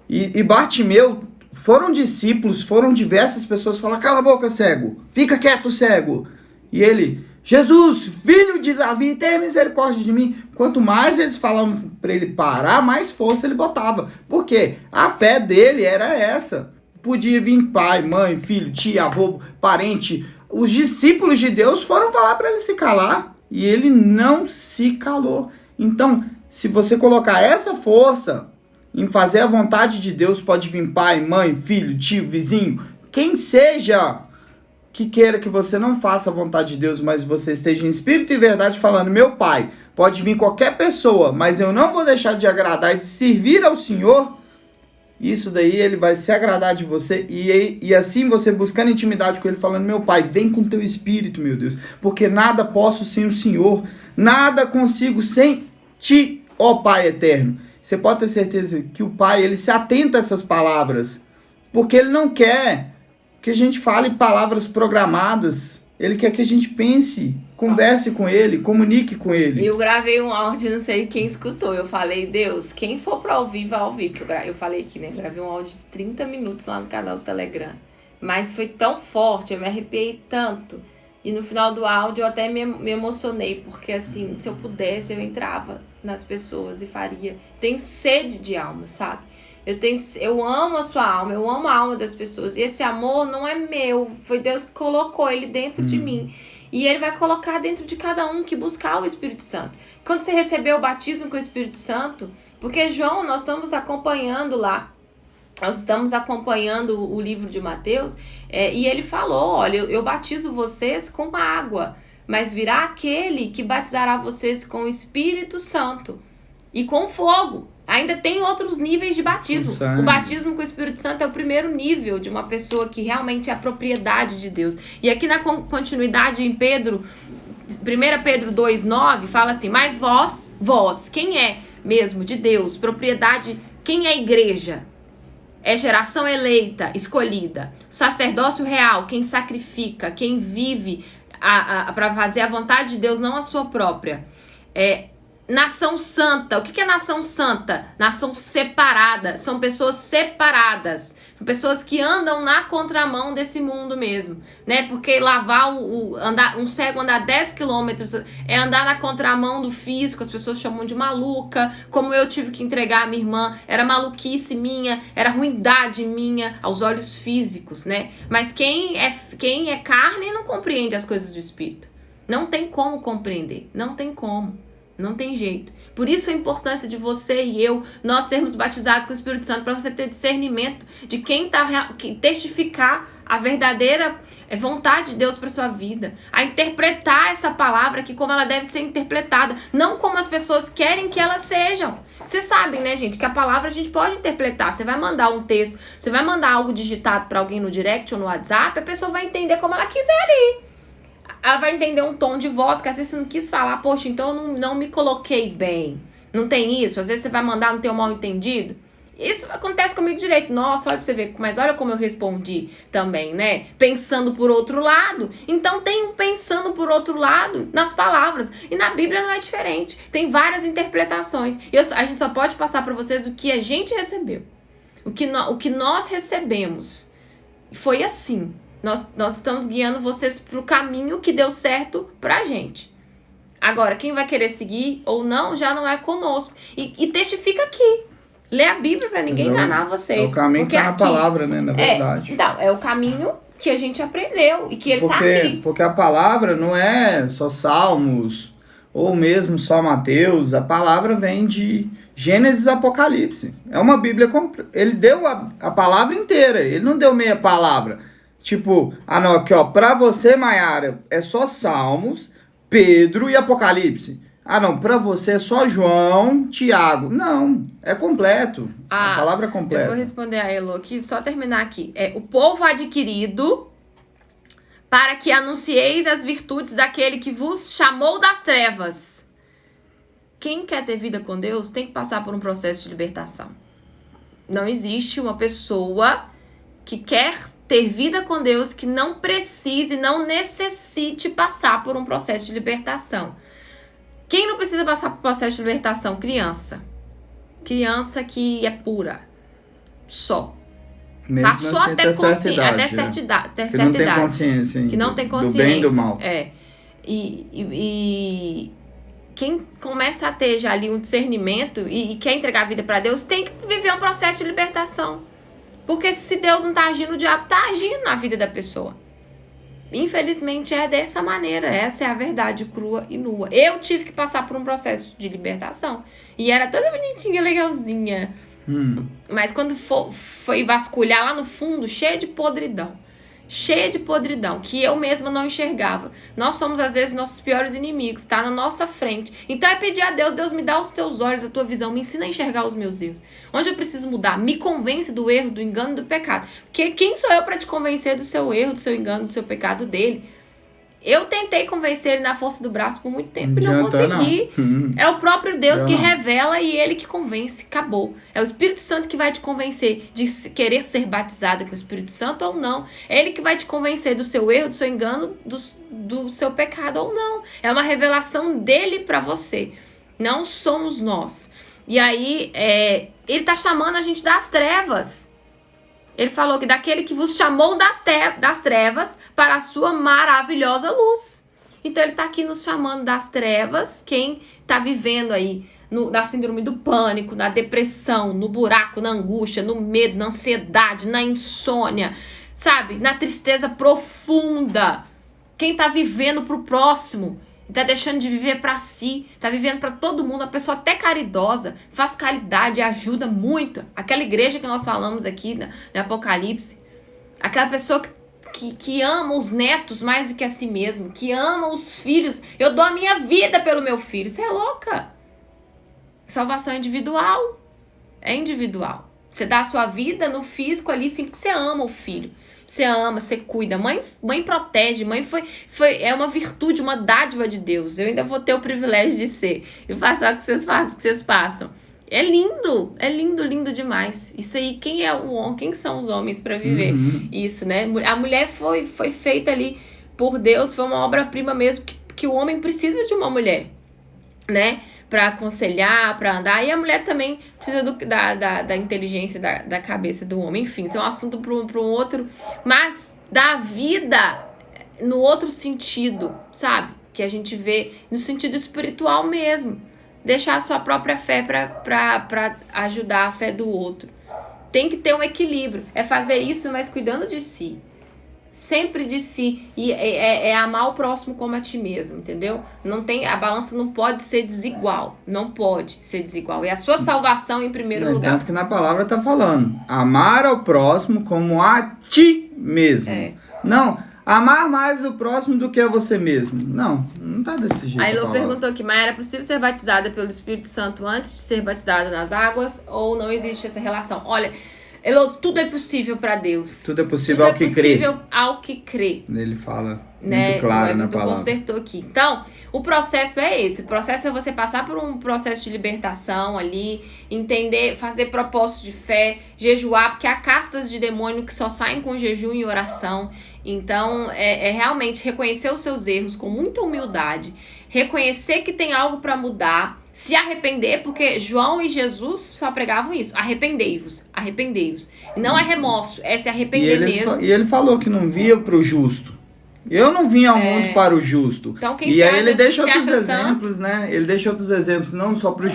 E Bartimeu, foram discípulos, foram diversas pessoas que falaram, cala a boca, cego. Fica quieto, cego. E ele, Jesus, filho de Davi, tenha misericórdia de mim. Quanto mais eles falavam para ele parar, mais força ele botava. Por quê? A fé dele era essa. Podia vir pai, mãe, filho, tia, avô, parente. Os discípulos de Deus foram falar para ele se calar. E ele não se calou. Então, se você colocar essa força em fazer a vontade de Deus, pode vir pai, mãe, filho, tio, vizinho, quem seja que queira que você não faça a vontade de Deus, mas você esteja em espírito e verdade falando, meu pai, pode vir qualquer pessoa, mas eu não vou deixar de agradar e de servir ao Senhor, isso daí ele vai se agradar de você e assim você buscando intimidade com ele, falando, meu pai, vem com teu espírito, meu Deus, porque nada posso sem o Senhor, nada consigo sem ti, ó Pai eterno. Você pode ter certeza que o Pai, ele se atenta a essas palavras, porque ele não quer que a gente fale palavras programadas, Ele quer que a gente pense, converse com ele, comunique com ele. Eu gravei um áudio, não sei quem escutou. Eu falei, Deus, quem for pra ouvir, vai ouvir. Porque eu falei aqui, né? Eu gravei um áudio de 30 minutos lá no canal do Telegram. Mas foi tão forte, eu me arrepiei tanto. E no final do áudio eu até me emocionei. Porque assim, se eu pudesse, eu entrava nas pessoas e faria. Tenho sede de alma, sabe? Eu amo a sua alma, eu amo a alma das pessoas. E esse amor não é meu, foi Deus que colocou ele dentro de mim. E ele vai colocar dentro de cada um que buscar o Espírito Santo. Quando você recebeu o batismo com o Espírito Santo, porque João, nós estamos acompanhando lá, nós estamos acompanhando o livro de Mateus, e ele falou, olha, eu batizo vocês com água, mas virá aquele que batizará vocês com o Espírito Santo e com fogo. Ainda tem outros níveis de batismo. O batismo com o Espírito Santo é o primeiro nível de uma pessoa que realmente é a propriedade de Deus. E aqui na continuidade em 1 Pedro 2,9, fala assim, mas vós, quem é mesmo de Deus, propriedade, quem é a igreja? É geração eleita, escolhida, sacerdócio real, quem sacrifica, quem vive para fazer a vontade de Deus, não a sua própria. Nação santa. O que é nação santa? Nação separada. São pessoas separadas. São pessoas que andam na contramão desse mundo mesmo, né? Porque lavar um cego andar 10 quilômetros é andar na contramão do físico. As pessoas chamam de maluca. Como eu tive que entregar a minha irmã, era maluquice minha, era ruindade minha aos olhos físicos, né? Mas quem é carne não compreende as coisas do Espírito. Não tem como compreender. Não tem como. Não tem jeito. Por isso a importância de você e eu, nós sermos batizados com o Espírito Santo, para você ter discernimento de quem testificar a verdadeira vontade de Deus para sua vida. A interpretar essa palavra aqui como ela deve ser interpretada, não como as pessoas querem que elas sejam. Vocês sabem, né, gente, que a palavra a gente pode interpretar. Você vai mandar um texto, você vai mandar algo digitado para alguém no direct ou no WhatsApp, a pessoa vai entender como ela quiser ali. Ela vai entender um tom de voz que às vezes você não quis falar. Poxa, então eu não me coloquei bem. Não tem isso? Às vezes você vai mandar no teu mal entendido. Isso acontece comigo direito. Nossa, olha pra você ver. Mas olha como eu respondi também, né? Pensando por outro lado. Então tem um pensando por outro lado nas palavras. E na Bíblia não é diferente. Tem várias interpretações. E a gente só pode passar pra vocês o que a gente recebeu. O que nós recebemos. Foi assim. Nós estamos guiando vocês para o caminho que deu certo pra gente. Agora, quem vai querer seguir ou não, já não é conosco. E testifica aqui. Lê a Bíblia para ninguém enganar vocês. É o caminho que tá na palavra, né? Na verdade. Então, é o caminho que a gente aprendeu e que ele tá aqui. Porque a palavra não é só Salmos ou mesmo só Mateus. A palavra vem de Gênesis e Apocalipse. É uma Bíblia completa. Ele deu a palavra inteira. Ele não deu meia palavra. Tipo, não, aqui ó, pra você, Maiara, é só Salmos, Pedro e Apocalipse. Não, pra você é só João, Tiago. Não, é completo. A palavra é completa. Eu vou responder a Elo aqui, só terminar aqui. O povo adquirido para que anuncieis as virtudes daquele que vos chamou das trevas. Quem quer ter vida com Deus tem que passar por um processo de libertação. Não existe uma pessoa que quer ter vida com Deus que não precise, não necessite passar por um processo de libertação. Quem não precisa passar por um processo de libertação? Criança. Criança que é pura. Só. Mesmo passou assim, até consciência. Até certa idade. Que não tem consciência. Que não tem consciência. Do bem e do mal. E quem começa a ter já ali um discernimento e quer entregar a vida para Deus, tem que viver um processo de libertação. Porque se Deus não tá agindo, o diabo tá agindo na vida da pessoa. Infelizmente é dessa maneira. Essa é a verdade crua e nua. Eu tive que passar por um processo de libertação. E era toda bonitinha, legalzinha. Mas quando foi vasculhar lá no fundo, cheia de podridão. Cheia de podridão, que eu mesma não enxergava. Nós somos, às vezes, nossos piores inimigos. Tá na nossa frente. Então é pedir a Deus, Deus me dá os teus olhos, a tua visão. Me ensina a enxergar os meus erros. Onde eu preciso mudar? Me convence do erro, do engano, do pecado. Porque quem sou eu para te convencer do seu erro, do seu engano, do seu pecado dele? Eu tentei convencer ele na força do braço por muito tempo e não consegui. É o próprio Deus que revela e ele que convence. Acabou. É o Espírito Santo que vai te convencer de querer ser batizado com o Espírito Santo ou não. É ele que vai te convencer do seu erro, do seu engano, do seu pecado ou não. É uma revelação dele para você. Não somos nós. E aí, ele tá chamando a gente das trevas. Ele falou que daquele que vos chamou das trevas para a sua maravilhosa luz. Então ele está aqui nos chamando das trevas. Quem está vivendo aí na síndrome do pânico, na depressão, no buraco, na angústia, no medo, na ansiedade, na insônia, sabe? Na tristeza profunda. Quem está vivendo pro próximo, tá deixando de viver para si, tá vivendo para todo mundo, a pessoa até caridosa, faz caridade, ajuda muito. Aquela igreja que nós falamos aqui no Apocalipse, aquela pessoa que ama os netos mais do que a si mesmo, que ama os filhos. Eu dou a minha vida pelo meu filho. Você é louca. Salvação individual. É individual. Você dá a sua vida no físico ali, sim, que você ama o filho. Você ama, você cuida. Mãe protege. Mãe é uma virtude, uma dádiva de Deus. Eu ainda vou ter o privilégio de ser. E passar o que vocês passam. É lindo. É lindo, lindo demais. Isso aí, quem é o homem? Quem são os homens para viver isso, né? A mulher foi feita ali por Deus. Foi uma obra-prima mesmo que o homem precisa de uma mulher, né? Para aconselhar, para andar. E a mulher também precisa da inteligência da cabeça do homem. Enfim, isso é um assunto para um outro. Mas da vida no outro sentido, sabe? Que a gente vê no sentido espiritual mesmo. Deixar a sua própria fé para ajudar a fé do outro. Tem que ter um equilíbrio. É fazer isso, mas cuidando de si. Sempre de si. E é amar o próximo como a ti mesmo, entendeu? A balança não pode ser desigual. Não pode ser desigual. É a sua salvação em primeiro lugar. Tanto que na palavra tá falando. Amar ao próximo como a ti mesmo. Não, amar mais o próximo do que a você mesmo. Não tá desse jeito. A Elô perguntou aqui, mas era possível ser batizada pelo Espírito Santo antes de ser batizada nas águas? Ou não existe essa relação? Olha, Elô, tudo é possível para Deus. Tudo é possível ao que crê. Tudo é possível ao que crê. Ele fala né? muito claro na palavra. Consertou aqui. Então, o processo é esse. O processo é você passar por um processo de libertação ali, entender, fazer propósitos de fé, jejuar, porque há castas de demônio que só saem com jejum e oração. Então, é realmente reconhecer os seus erros com muita humildade, reconhecer que tem algo para mudar, se arrepender, porque João e Jesus só pregavam isso. Arrependei-vos, arrependei-vos. E não é remorso, é se arrepender mesmo. E ele falou que não via para o justo. Eu não vim ao mundo para o justo. Então, quem e aí ele deixa outros exemplos, né? Ele deixa outros exemplos, não só para os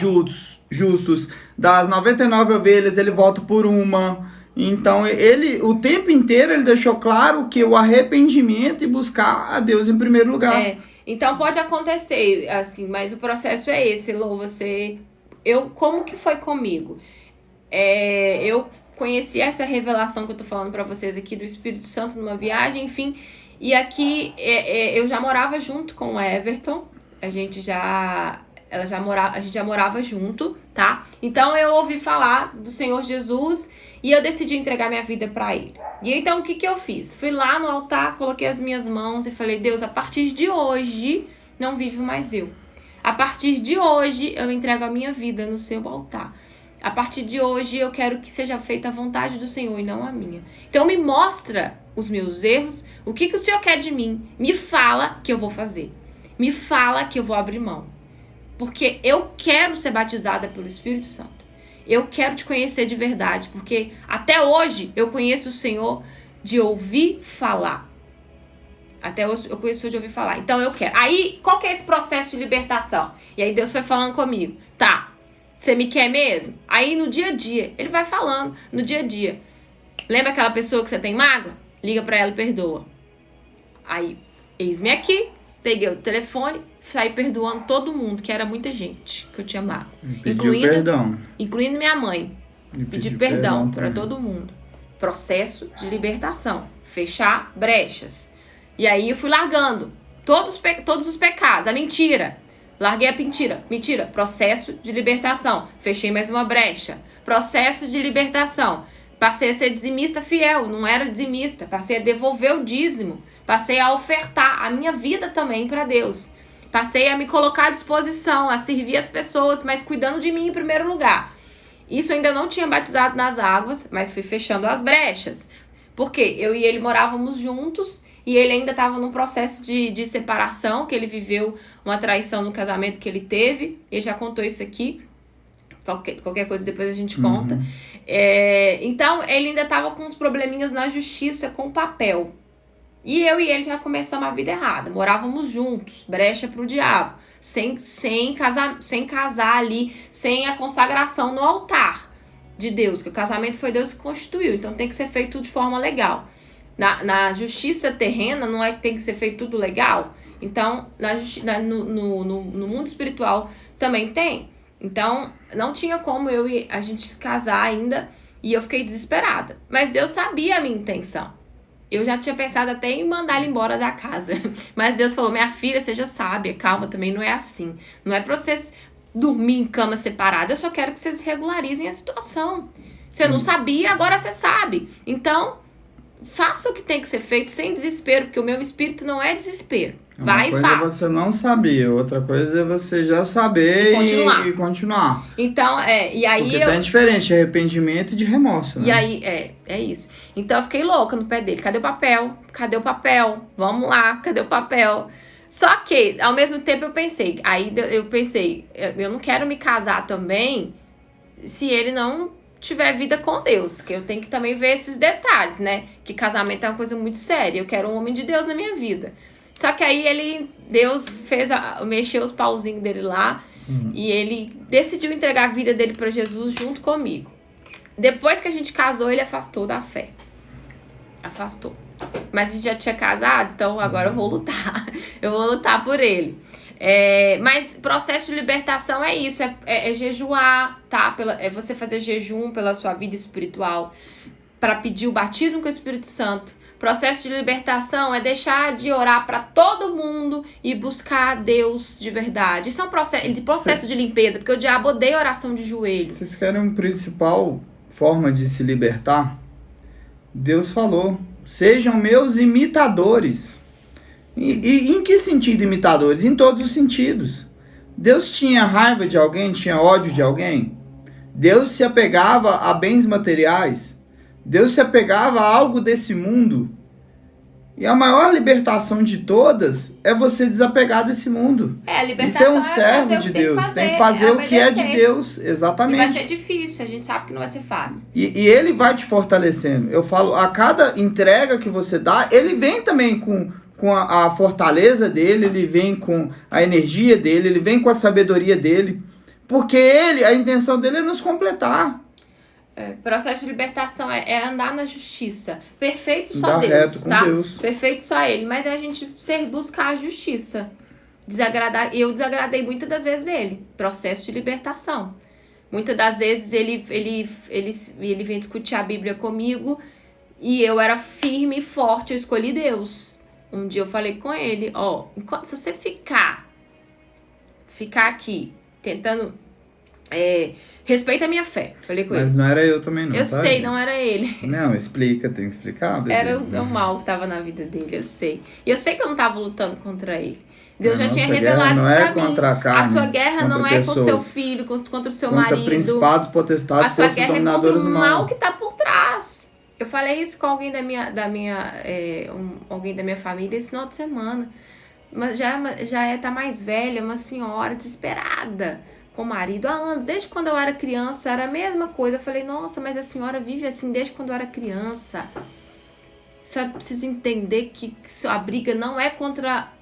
justos. Das 99 ovelhas, ele volta por uma. Então, ele, o tempo inteiro, ele deixou claro que o arrependimento e buscar a Deus em primeiro lugar. Então, pode acontecer, assim, mas o processo é esse, Lô, como que foi comigo? Eu conheci essa revelação que eu tô falando para vocês aqui do Espírito Santo numa viagem, enfim, e aqui eu já morava junto com o Everton, a gente já morava junto, tá? Então, eu ouvi falar do Senhor Jesus e eu decidi entregar minha vida para Ele. E então, o que eu fiz? Fui lá no altar, coloquei as minhas mãos e falei, Deus, a partir de hoje, não vivo mais eu. A partir de hoje, eu entrego a minha vida no seu altar. A partir de hoje, eu quero que seja feita a vontade do Senhor e não a minha. Então, me mostra os meus erros, o que o Senhor quer de mim. Me fala que eu vou fazer. Me fala que eu vou abrir mão. Porque eu quero ser batizada pelo Espírito Santo. Eu quero te conhecer de verdade, porque até hoje eu conheço o Senhor de ouvir falar. Até hoje eu conheço de ouvir falar. Então eu quero. Aí, qual que é esse processo de libertação? E aí Deus foi falando comigo. Tá, você me quer mesmo? Aí no dia a dia, Ele vai falando, no dia a dia. Lembra aquela pessoa que você tem mágoa? Liga pra ela e perdoa. Aí, eis-me aqui, peguei o telefone, saí perdoando todo mundo, que era muita gente que eu tinha mágoa. Incluindo minha mãe. Pedi perdão para todo mundo. Processo de libertação. Fechar brechas. E aí eu fui largando todos os pecados. A mentira. Larguei a mentira. Processo de libertação. Fechei mais uma brecha. Processo de libertação. Passei a ser dizimista fiel. Não era dizimista. Passei a devolver o dízimo. Passei a ofertar a minha vida também para Deus. Passei a me colocar à disposição, a servir as pessoas, mas cuidando de mim em primeiro lugar. Isso ainda não tinha batizado nas águas, mas fui fechando as brechas. Porque eu e ele morávamos juntos e ele ainda estava num processo de separação, que ele viveu uma traição no casamento que ele teve. Ele já contou isso aqui. Qualquer coisa depois a gente conta. Então, ele ainda estava com uns probleminhas na justiça com papel. E eu e ele já começamos a vida errada. Morávamos juntos, brecha pro diabo. Sem casar ali, sem a consagração no altar de Deus. Que o casamento foi Deus que constituiu. Então tem que ser feito tudo de forma legal. Na justiça terrena não é que tem que ser feito tudo legal? Então, no mundo espiritual também tem. Então, não tinha como a gente se casar ainda. E eu fiquei desesperada. Mas Deus sabia a minha intenção. Eu já tinha pensado até em mandar ele embora da casa. Mas Deus falou, minha filha, seja sábia, calma, também não é assim. Não é pra vocês dormir em cama separada, eu só quero que vocês regularizem a situação. Você não sabia, agora você sabe. Então, faça o que tem que ser feito sem desespero, porque o meu espírito não é desespero. Vai e faça. Uma coisa é você não saber, outra coisa é você já saber e continuar. Então, e aí porque tem diferente, arrependimento e de remorso, né? E aí, é isso. Então eu fiquei louca no pé dele. Cadê o papel? Cadê o papel? Vamos lá, cadê o papel? Só que, ao mesmo tempo, eu pensei, eu não quero me casar também se ele não tiver vida com Deus, que eu tenho que também ver esses detalhes, né? Que casamento é uma coisa muito séria, eu quero um homem de Deus na minha vida. Só que aí Deus mexeu os pauzinhos dele lá e ele decidiu entregar a vida dele para Jesus junto comigo. Depois que a gente casou, ele afastou da fé. Afastou. Mas a gente já tinha casado, então agora eu vou lutar. Eu vou lutar por ele. Mas processo de libertação é isso, é jejuar, tá? É você fazer jejum pela sua vida espiritual, para pedir o batismo com o Espírito Santo. Processo de libertação é deixar de orar para todo mundo e buscar Deus de verdade. Isso é um processo de limpeza, porque o diabo odeia oração de joelho. Vocês querem uma principal forma de se libertar? Deus falou, sejam meus imitadores. E em que sentido imitadores? Em todos os sentidos. Deus tinha raiva de alguém, tinha ódio de alguém? Deus se apegava a bens materiais? Deus se apegava a algo desse mundo? E a maior libertação de todas é você desapegar desse mundo. A libertação Isso é um servo de Deus. Tem que fazer o que é de Deus. Exatamente. E vai ser difícil, a gente sabe que não vai ser fácil. E ele vai te fortalecendo. Eu falo, a cada entrega que você dá, ele vem também com a fortaleza dele, ele vem com a energia dele, ele vem com a sabedoria dele. Porque a intenção dele é nos completar. Processo de libertação é andar na justiça. Perfeito só Andar Deus, reto com tá? Deus. Perfeito só Ele. Mas é a gente buscar a justiça. Eu desagradei muitas das vezes ele. Processo de libertação. Muitas das vezes ele vem discutir a Bíblia comigo e eu era firme e forte, eu escolhi Deus. Um dia eu falei com ele, se você ficar aqui tentando... respeita a minha fé. Falei com ele. Mas não era eu também, não. Eu sei, não era ele. Não, explica, tem que explicar. Bebê. Era o mal que tava na vida dele, eu sei. E eu sei que eu não tava lutando contra ele. Deus já tinha revelado isso pra mim. Contra a carne, a sua guerra não é com seu filho, contra o seu marido. Contra principados, potestades, forças dominadoras do mal. A sua guerra é contra o mal que tá por trás. Eu falei isso com alguém alguém da minha família esse final de semana. Mas tá mais velha, uma senhora desesperada com o marido há anos. Desde quando eu era criança, era a mesma coisa. Eu falei, nossa, mas a senhora vive assim desde quando eu era criança. A senhora precisa entender que a briga não é contra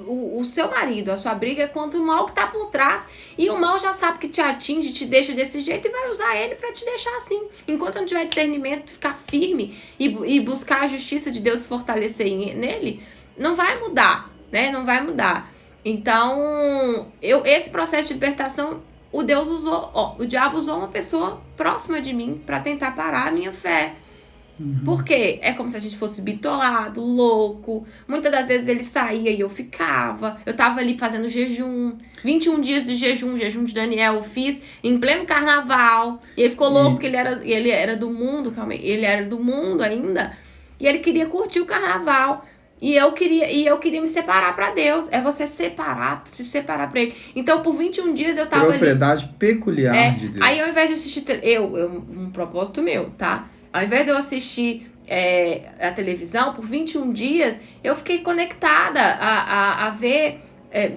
o seu marido. A sua briga é contra o mal que tá por trás. E o mal já sabe que te atinge, te deixa desse jeito e vai usar ele pra te deixar assim. Enquanto não tiver discernimento, ficar firme e buscar a justiça de Deus fortalecer nele, não vai mudar, né? Não vai mudar. Então, esse processo de libertação, o diabo usou uma pessoa próxima de mim para tentar parar a minha fé. Por quê? É como se a gente fosse bitolado, louco. Muitas das vezes ele saía e eu ficava. Eu tava ali fazendo jejum. 21 dias de jejum de Daniel eu fiz em pleno carnaval. E ele ficou louco porque ele era do mundo, ele era do mundo ainda. E ele queria curtir o carnaval. E eu queria me separar para Deus. É você se separar para Ele. Então, por 21 dias eu tava propriedade peculiar de Deus. Aí, ao invés de assistir... um propósito meu, tá? Ao invés de eu assistir a televisão, por 21 dias, eu fiquei conectada a ver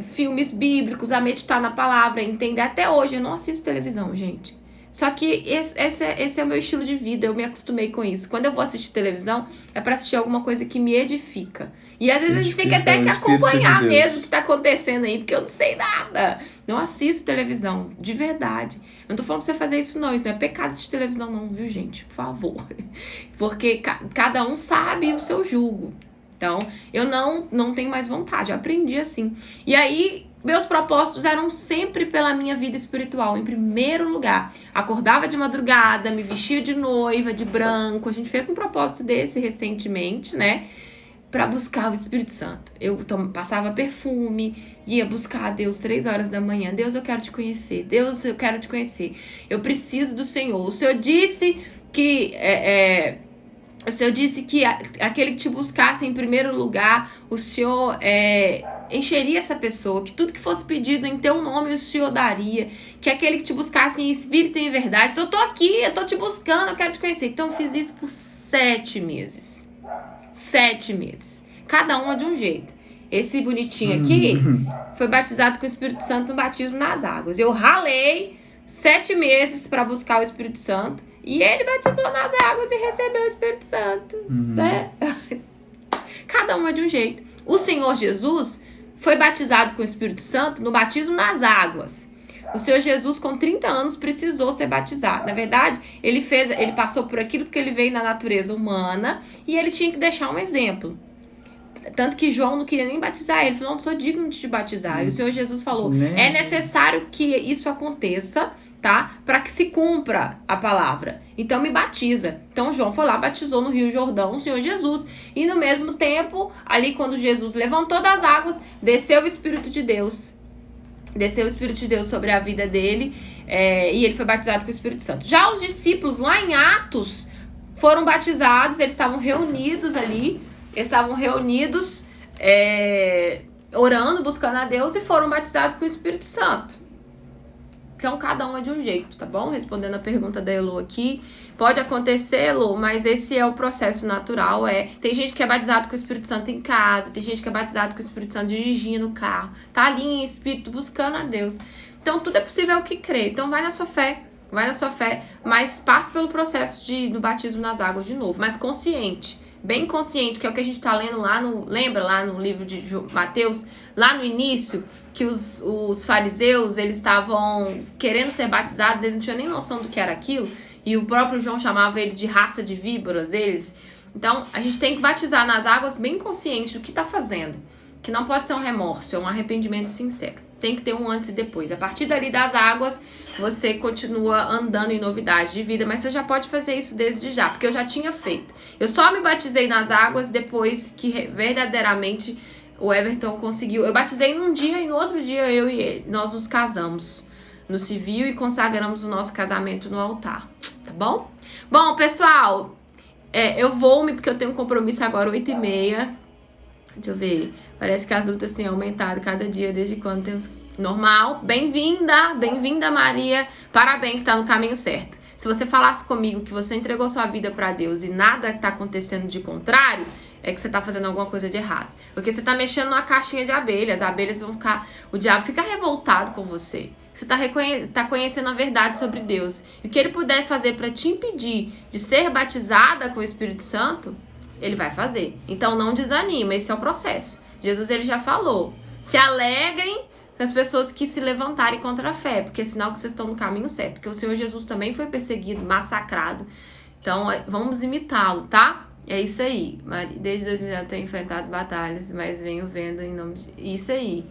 filmes bíblicos, a meditar na palavra, entender. Até hoje, eu não assisto televisão, gente. Só que esse é o meu estilo de vida, eu me acostumei com isso. Quando eu vou assistir televisão, é pra assistir alguma coisa que me edifica. E às vezes a gente tem que até que acompanhar mesmo o que tá acontecendo aí, porque eu não sei nada. Não assisto televisão, de verdade. Eu não tô falando pra você fazer isso não é pecado assistir televisão não, viu, gente? Por favor. Porque cada um sabe o seu julgo. Então, eu não tenho mais vontade, eu aprendi assim. E aí... meus propósitos eram sempre pela minha vida espiritual, em primeiro lugar. Acordava de madrugada, me vestia de noiva, de branco. A gente fez um propósito desse recentemente, né? Pra buscar o Espírito Santo. Eu passava perfume, ia buscar a Deus 3 horas da manhã. Deus, eu quero te conhecer. Deus, eu quero te conhecer. Eu preciso do Senhor. O Senhor disse que... o Senhor disse que aquele que te buscasse em primeiro lugar, o Senhor encheria essa pessoa, que tudo que fosse pedido em teu nome o Senhor daria, que aquele que te buscasse em espírito e em verdade. Então eu tô aqui, eu tô te buscando, eu quero te conhecer. Então eu fiz isso por 7 meses. 7 meses. Cada uma de um jeito. Esse bonitinho aqui foi batizado com o Espírito Santo no batismo nas águas. Eu ralei 7 meses para buscar o Espírito Santo. E ele batizou nas águas e recebeu o Espírito Santo, né? Cada uma de um jeito. O Senhor Jesus foi batizado com o Espírito Santo no batismo nas águas. O Senhor Jesus, com 30 anos, precisou ser batizado. Na verdade, ele passou por aquilo porque ele veio na natureza humana e ele tinha que deixar um exemplo. Tanto que João não queria nem batizar ele. Ele falou, não sou digno de te batizar. E o Senhor Jesus falou, é necessário que isso aconteça, tá? Para que se cumpra a palavra. Então me batiza. Então João foi lá, batizou no Rio Jordão o Senhor Jesus. E no mesmo tempo, ali quando Jesus levantou das águas, desceu o Espírito de Deus. Desceu o Espírito de Deus sobre a vida dele. E ele foi batizado com o Espírito Santo. Já os discípulos lá em Atos foram batizados. Eles estavam reunidos ali. Eles estavam reunidos, orando, buscando a Deus. E foram batizados com o Espírito Santo. Então, cada um é de um jeito, tá bom? Respondendo a pergunta da Elô aqui. Pode acontecer, Elô, mas esse é o processo natural. Tem gente que é batizado com o Espírito Santo em casa. Tem gente que é batizado com o Espírito Santo dirigindo o carro. Tá ali em espírito, buscando a Deus. Então, tudo é possível que crê. Então, vai na sua fé. Vai na sua fé. Mas passe pelo processo do batismo nas águas de novo. Mas consciente. Bem consciente, que é o que a gente tá lendo lembra lá no livro de Mateus, lá no início, que os fariseus, eles estavam querendo ser batizados, eles não tinham nem noção do que era aquilo, e o próprio João chamava ele de raça de víboras, Então, a gente tem que batizar nas águas bem consciente do que tá fazendo, que não pode ser um remorso, é um arrependimento sincero. Tem que ter um antes e depois. A partir dali das águas, você continua andando em novidade de vida, mas você já pode fazer isso desde já, porque eu já tinha feito. Eu só me batizei nas águas depois que verdadeiramente o Everton conseguiu. Eu batizei num dia e no outro dia eu e ele, nós nos casamos no civil e consagramos o nosso casamento no altar, tá bom? Bom, pessoal, eu vou-me porque eu tenho um compromisso agora 8h30. Deixa eu ver. Parece que as lutas têm aumentado cada dia, desde quando temos... Normal. Bem-vinda, Maria. Parabéns, tá no caminho certo. Se você falasse comigo que você entregou sua vida pra Deus e nada tá acontecendo de contrário, é que você tá fazendo alguma coisa de errado. Porque você tá mexendo numa caixinha de abelhas. As abelhas vão ficar... O diabo fica revoltado com você. Você tá conhecendo a verdade sobre Deus. E o que ele puder fazer pra te impedir de ser batizada com o Espírito Santo, ele vai fazer. Então não desanima, esse é o processo. Jesus, ele já falou, se alegrem com as pessoas que se levantarem contra a fé, porque é sinal que vocês estão no caminho certo, porque o Senhor Jesus também foi perseguido, massacrado, então vamos imitá-lo, tá? É isso aí, desde 2000 eu tenho enfrentado batalhas, mas venho vendo em nome de... Isso aí,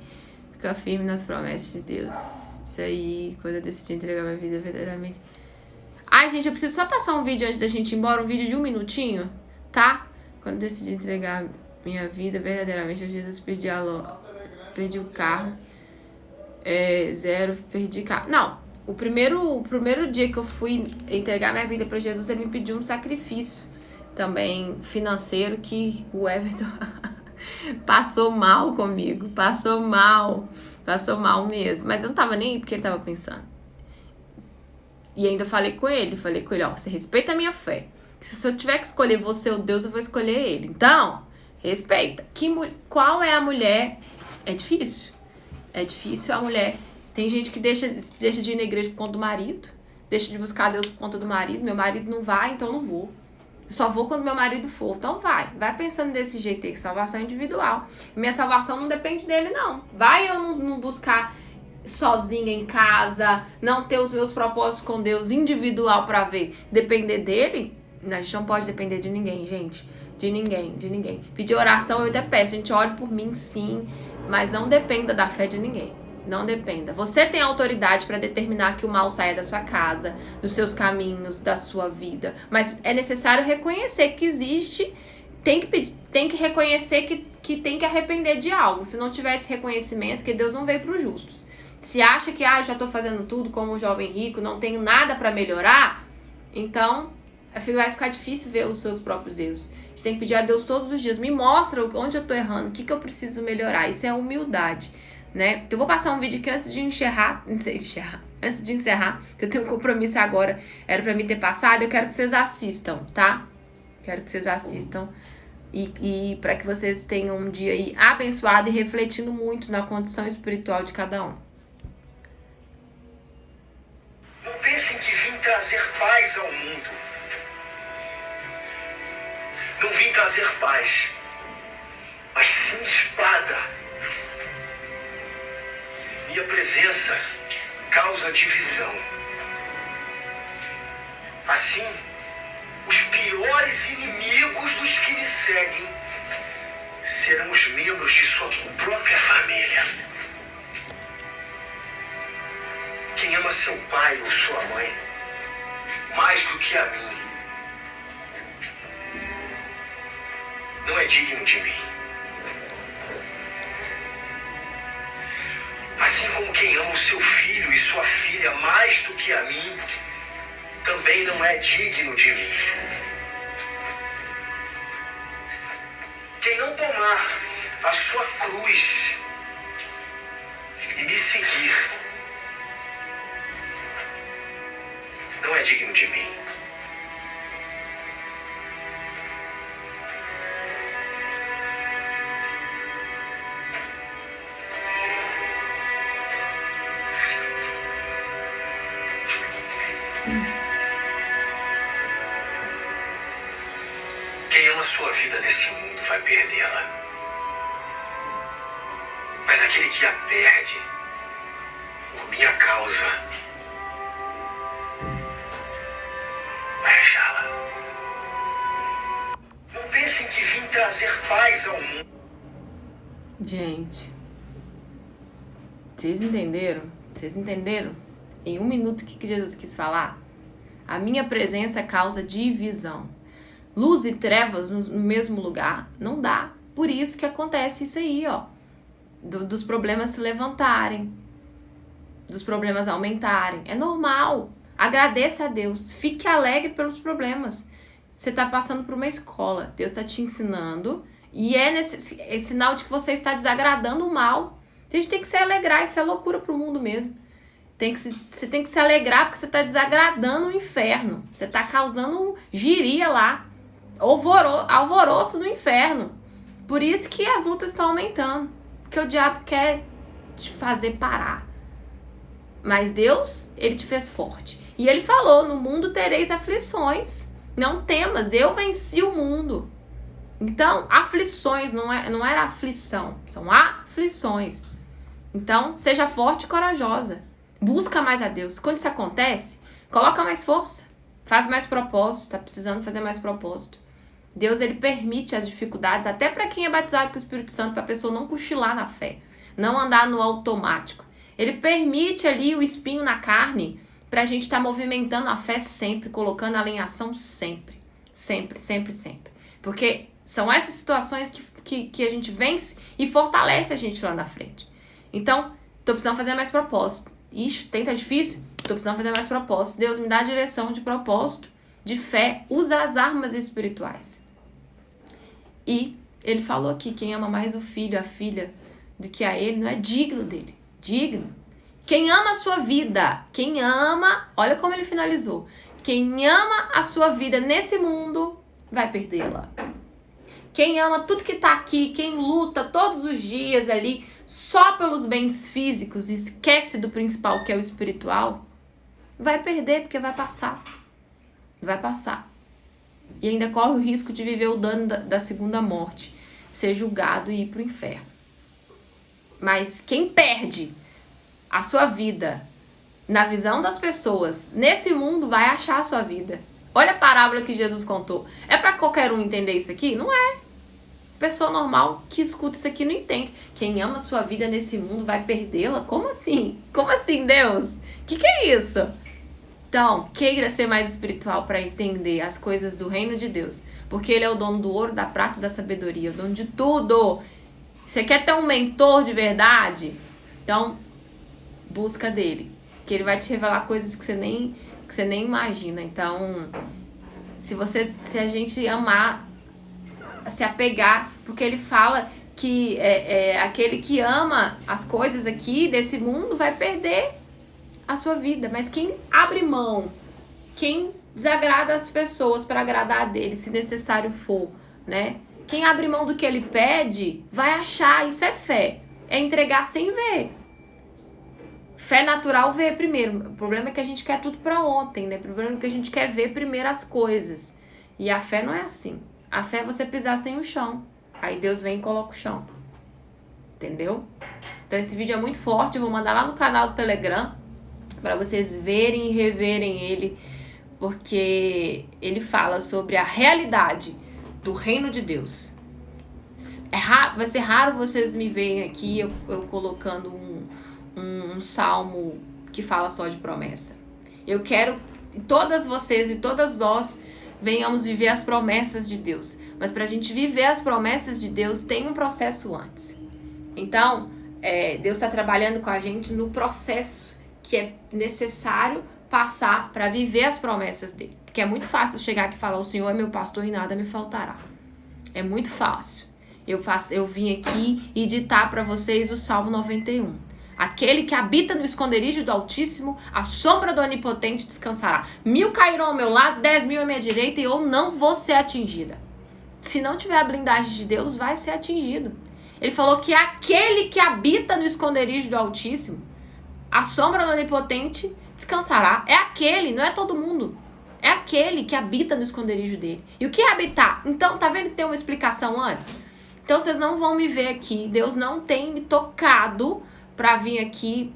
fica firme nas promessas de Deus, isso aí, quando eu decidi entregar minha vida verdadeiramente. Ai, gente, eu preciso só passar um vídeo antes da gente ir embora, um vídeo de 1 minutinho, tá? Quando eu decidi entregar minha vida verdadeiramente a Jesus, perdi o carro, perdi carro. Não, o primeiro dia que eu fui entregar minha vida para Jesus, ele me pediu um sacrifício também financeiro que o Everton Passou mal comigo, passou mal mesmo. Mas eu não tava nem aí porque ele tava pensando. E ainda falei com ele, ó, você respeita a minha fé. Se eu tiver que escolher você ou Deus, eu vou escolher ele. Então, respeita. Qual é a mulher? É difícil a mulher. Tem gente que deixa de ir na igreja por conta do marido, deixa de buscar Deus por conta do marido. Meu marido não vai, então não vou. Só vou quando meu marido for. Então vai pensando desse jeito aí, salvação individual. Minha salvação não depende dele, não. Vai eu não buscar sozinha em casa, não ter os meus propósitos com Deus individual pra ver, depender dele? A gente não pode depender de ninguém, gente. De ninguém. Pedir oração eu até peço, gente, ore por mim sim, mas não dependa da fé de ninguém. Não dependa. Você tem autoridade para determinar que o mal saia da sua casa, dos seus caminhos, da sua vida. Mas é necessário reconhecer que existe. Tem que reconhecer que tem que arrepender de algo. Se não tiver esse reconhecimento, que Deus não veio para os justos. Se acha que eu já estou fazendo tudo como um jovem rico, não tenho nada para melhorar, então vai ficar difícil ver os seus próprios erros. A gente tem que pedir a Deus todos os dias. Me mostra onde eu estou errando, o que eu preciso melhorar. Isso é humildade. Né? Então, eu vou passar um vídeo aqui antes de encerrar, que eu tenho um compromisso agora, era pra me ter passado, eu quero que vocês assistam, tá? Quero que vocês assistam e para que vocês tenham um dia aí abençoado e refletindo muito na condição espiritual de cada um. Não pensem que vim trazer paz ao mundo. Não vim trazer paz, mas sim espada. Minha presença causa divisão. Assim, os piores inimigos dos que me seguem serão os membros de sua própria família. Quem ama seu pai ou sua mãe mais do que a mim não é digno de mim. Assim como quem ama o seu filho e sua filha mais do que a mim, também não é digno de mim. Quem não tomar a sua cruz e me seguir, não é digno de mim. Quem ama sua vida nesse mundo vai perdê-la. Mas aquele que a perde por minha causa vai achá-la. Não pensem que vim trazer paz ao mundo. Gente, vocês entenderam? Vocês entenderam? Em um minuto o que Jesus quis falar? A minha presença causa divisão. Luz e trevas no mesmo lugar, não dá. Por isso que acontece isso aí, ó. Dos problemas se levantarem, dos problemas aumentarem. É normal. Agradeça a Deus. Fique alegre pelos problemas. Você está passando por uma escola. Deus está te ensinando. E é sinal de que você está desagradando o mal. A gente tem que se alegrar. Isso é loucura pro mundo mesmo. Você tem que se alegrar porque você está desagradando o inferno. Você está causando giria lá. Alvoroço do inferno. Por isso que as lutas estão aumentando. Porque o diabo quer te fazer parar. Mas Deus, ele te fez forte. E ele falou, no mundo tereis aflições. Não temas, eu venci o mundo. Então, aflições, não era aflição. São aflições. Então, seja forte e corajosa. Busca mais a Deus. Quando isso acontece, coloca mais força. Faz mais propósito. Tá precisando fazer mais propósito. Deus, ele permite as dificuldades, até para quem é batizado com o Espírito Santo, para a pessoa não cochilar na fé, não andar no automático. Ele permite ali o espinho na carne para a gente estar movimentando a fé sempre, colocando ela em ação sempre. Sempre, sempre, sempre. Porque são essas situações que a gente vence e fortalece a gente lá na frente. Então, tô precisando fazer mais propósito. Ixi, tá difícil? Tô precisando fazer mais propósito. Deus, me dá a direção de propósito, de fé. Usa as armas espirituais. E Ele falou aqui, quem ama mais o filho, a filha, do que a ele, não é digno dele. Digno. Quem ama a sua vida, quem ama, olha como ele finalizou. Quem ama a sua vida nesse mundo, vai perdê-la. Quem ama tudo que tá aqui, quem luta todos os dias ali, só pelos bens físicos, esquece do principal, que é o espiritual, vai perder, porque vai passar. Vai passar. E ainda corre o risco de viver o dano da segunda morte, ser julgado e ir pro inferno. Mas quem perde a sua vida na visão das pessoas, nesse mundo, vai achar a sua vida. Olha a parábola que Jesus contou. É para qualquer um entender isso aqui? Não é. Pessoa normal que escuta isso aqui não entende. Quem ama a sua vida nesse mundo vai perdê-la? Como assim? Como assim, Deus? Que é isso? Então, queira ser mais espiritual para entender as coisas do reino de Deus. Porque Ele é o dono do ouro, da prata e da sabedoria. O dono de tudo. Você quer ter um mentor de verdade? Então, busca dele. Que ele vai te revelar coisas que você nem imagina. Então, se a gente amar, se apegar, porque ele fala que aquele que ama as coisas aqui desse mundo vai perder a sua vida. Mas quem abre mão, quem desagrada as pessoas para agradar a dele, se necessário for, né? Quem abre mão do que ele pede, vai achar. Isso é fé. É entregar sem ver. Fé natural vê primeiro. O problema é que a gente quer tudo para ontem, né? O problema é que a gente quer ver primeiro as coisas. E a fé não é assim. A fé é você pisar sem o chão. Aí Deus vem e coloca o chão. Entendeu? Então esse vídeo é muito forte. Eu vou mandar lá no canal do Telegram para vocês verem e reverem ele. Porque ele fala sobre a realidade do reino de Deus. Vai ser raro vocês me verem aqui eu colocando um salmo que fala só de promessa. Eu quero que todas vocês e todas nós venhamos viver as promessas de Deus. Mas para a gente viver as promessas de Deus, tem um processo antes. Então, Deus está trabalhando com a gente no processo que é necessário passar para viver as promessas dele. Porque é muito fácil chegar aqui e falar: o Senhor é meu pastor e nada me faltará. É muito fácil. Eu vim aqui e ditar para vocês o Salmo 91. Aquele que habita no esconderijo do Altíssimo, a sombra do Onipotente descansará. 1000 cairão ao meu lado, 10.000 à minha direita, e eu não vou ser atingida. Se não tiver a blindagem de Deus, vai ser atingido. Ele falou que aquele que habita no esconderijo do Altíssimo, a sombra do Onipotente descansará. É aquele, não é todo mundo. É aquele que habita no esconderijo dele. E o que é habitar? Então, tá vendo que tem uma explicação antes? Então, vocês não vão me ver aqui. Deus não tem me tocado para vir aqui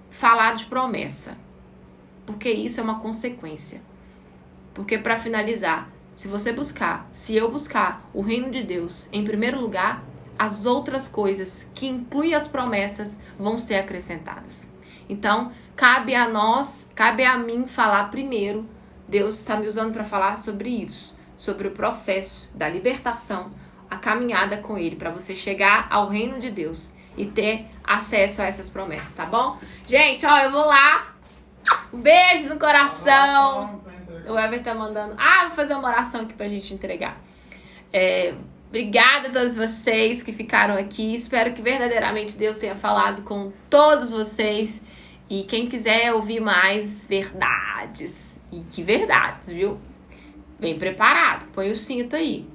falar de promessa. Porque isso é uma consequência. Porque, para finalizar, se eu buscar o reino de Deus em primeiro lugar, as outras coisas que incluem as promessas vão ser acrescentadas. Então, cabe a mim falar primeiro. Deus está me usando para falar sobre isso, sobre o processo da libertação, a caminhada com Ele, para você chegar ao reino de Deus e ter acesso a essas promessas, tá bom? Gente, ó, eu vou lá. Um beijo no coração. O Ever tá mandando. Vou fazer uma oração aqui pra gente entregar. Obrigada a todos vocês que ficaram aqui. Espero que verdadeiramente Deus tenha falado com todos vocês. E quem quiser ouvir mais verdades. E que verdades, viu? Bem preparado. Põe o cinto aí.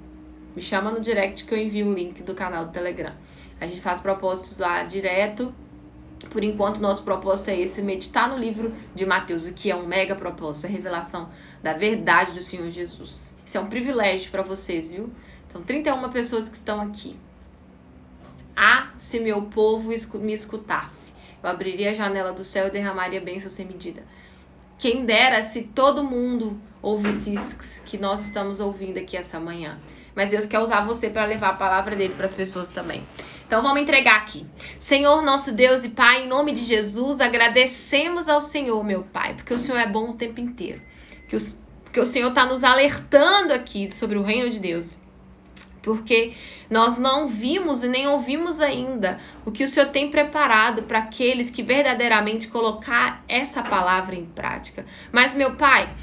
Me chama no direct que eu envio o link do canal do Telegram. A gente faz propósitos lá direto. Por enquanto, nosso propósito é esse: meditar no livro de Mateus, o que é um mega propósito, a revelação da verdade do Senhor Jesus. Isso é um privilégio para vocês, viu? Então, 31 pessoas que estão aqui. Se meu povo me escutasse, eu abriria a janela do céu e derramaria bênção sem medida. Quem dera se todo mundo ouvisse isso que nós estamos ouvindo aqui essa manhã. Mas Deus quer usar você para levar a palavra dele para as pessoas também. Então vamos entregar aqui. Senhor, nosso Deus e Pai, em nome de Jesus, agradecemos ao Senhor, meu Pai, porque o Senhor é bom o tempo inteiro. Que o Senhor está nos alertando aqui sobre o reino de Deus. Porque nós não vimos e nem ouvimos ainda o que o Senhor tem preparado para aqueles que verdadeiramente colocar essa palavra em prática. Mas, meu Pai,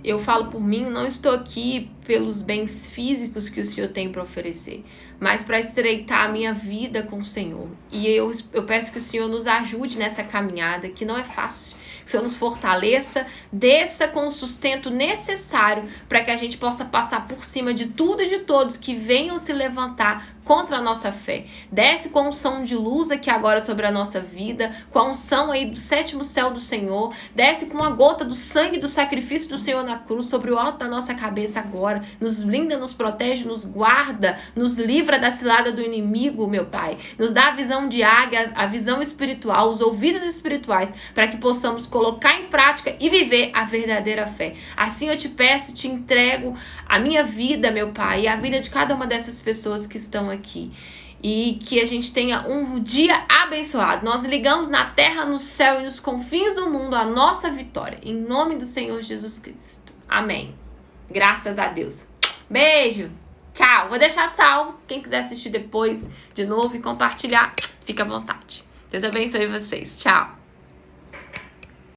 eu falo por mim, não estou aqui pelos bens físicos que o Senhor tem para oferecer, mas para estreitar a minha vida com o Senhor. E eu peço que o Senhor nos ajude nessa caminhada, que não é fácil. Que o Senhor nos fortaleça, desça com o sustento necessário para que a gente possa passar por cima de tudo e de todos que venham se levantar contra a nossa fé. Desce com a unção de luz aqui agora sobre a nossa vida, com a unção aí do 7º céu do Senhor. Desce com uma gota do sangue do sacrifício do Senhor na cruz sobre o alto da nossa cabeça agora. Nos blinda, nos protege, nos guarda, nos livra da cilada do inimigo, meu Pai. Nos dá a visão de águia, a visão espiritual, os ouvidos espirituais, para que possamos colocar em prática e viver a verdadeira fé. Assim eu te peço, te entrego a minha vida, meu Pai, e a vida de cada uma dessas pessoas que estão aqui. E que a gente tenha um dia abençoado. Nós ligamos na terra, no céu e nos confins do mundo a nossa vitória. Em nome do Senhor Jesus Cristo. Amém. Graças a Deus. Beijo. Tchau. Vou deixar salvo. Quem quiser assistir depois de novo e compartilhar, fica à vontade. Deus abençoe vocês. Tchau.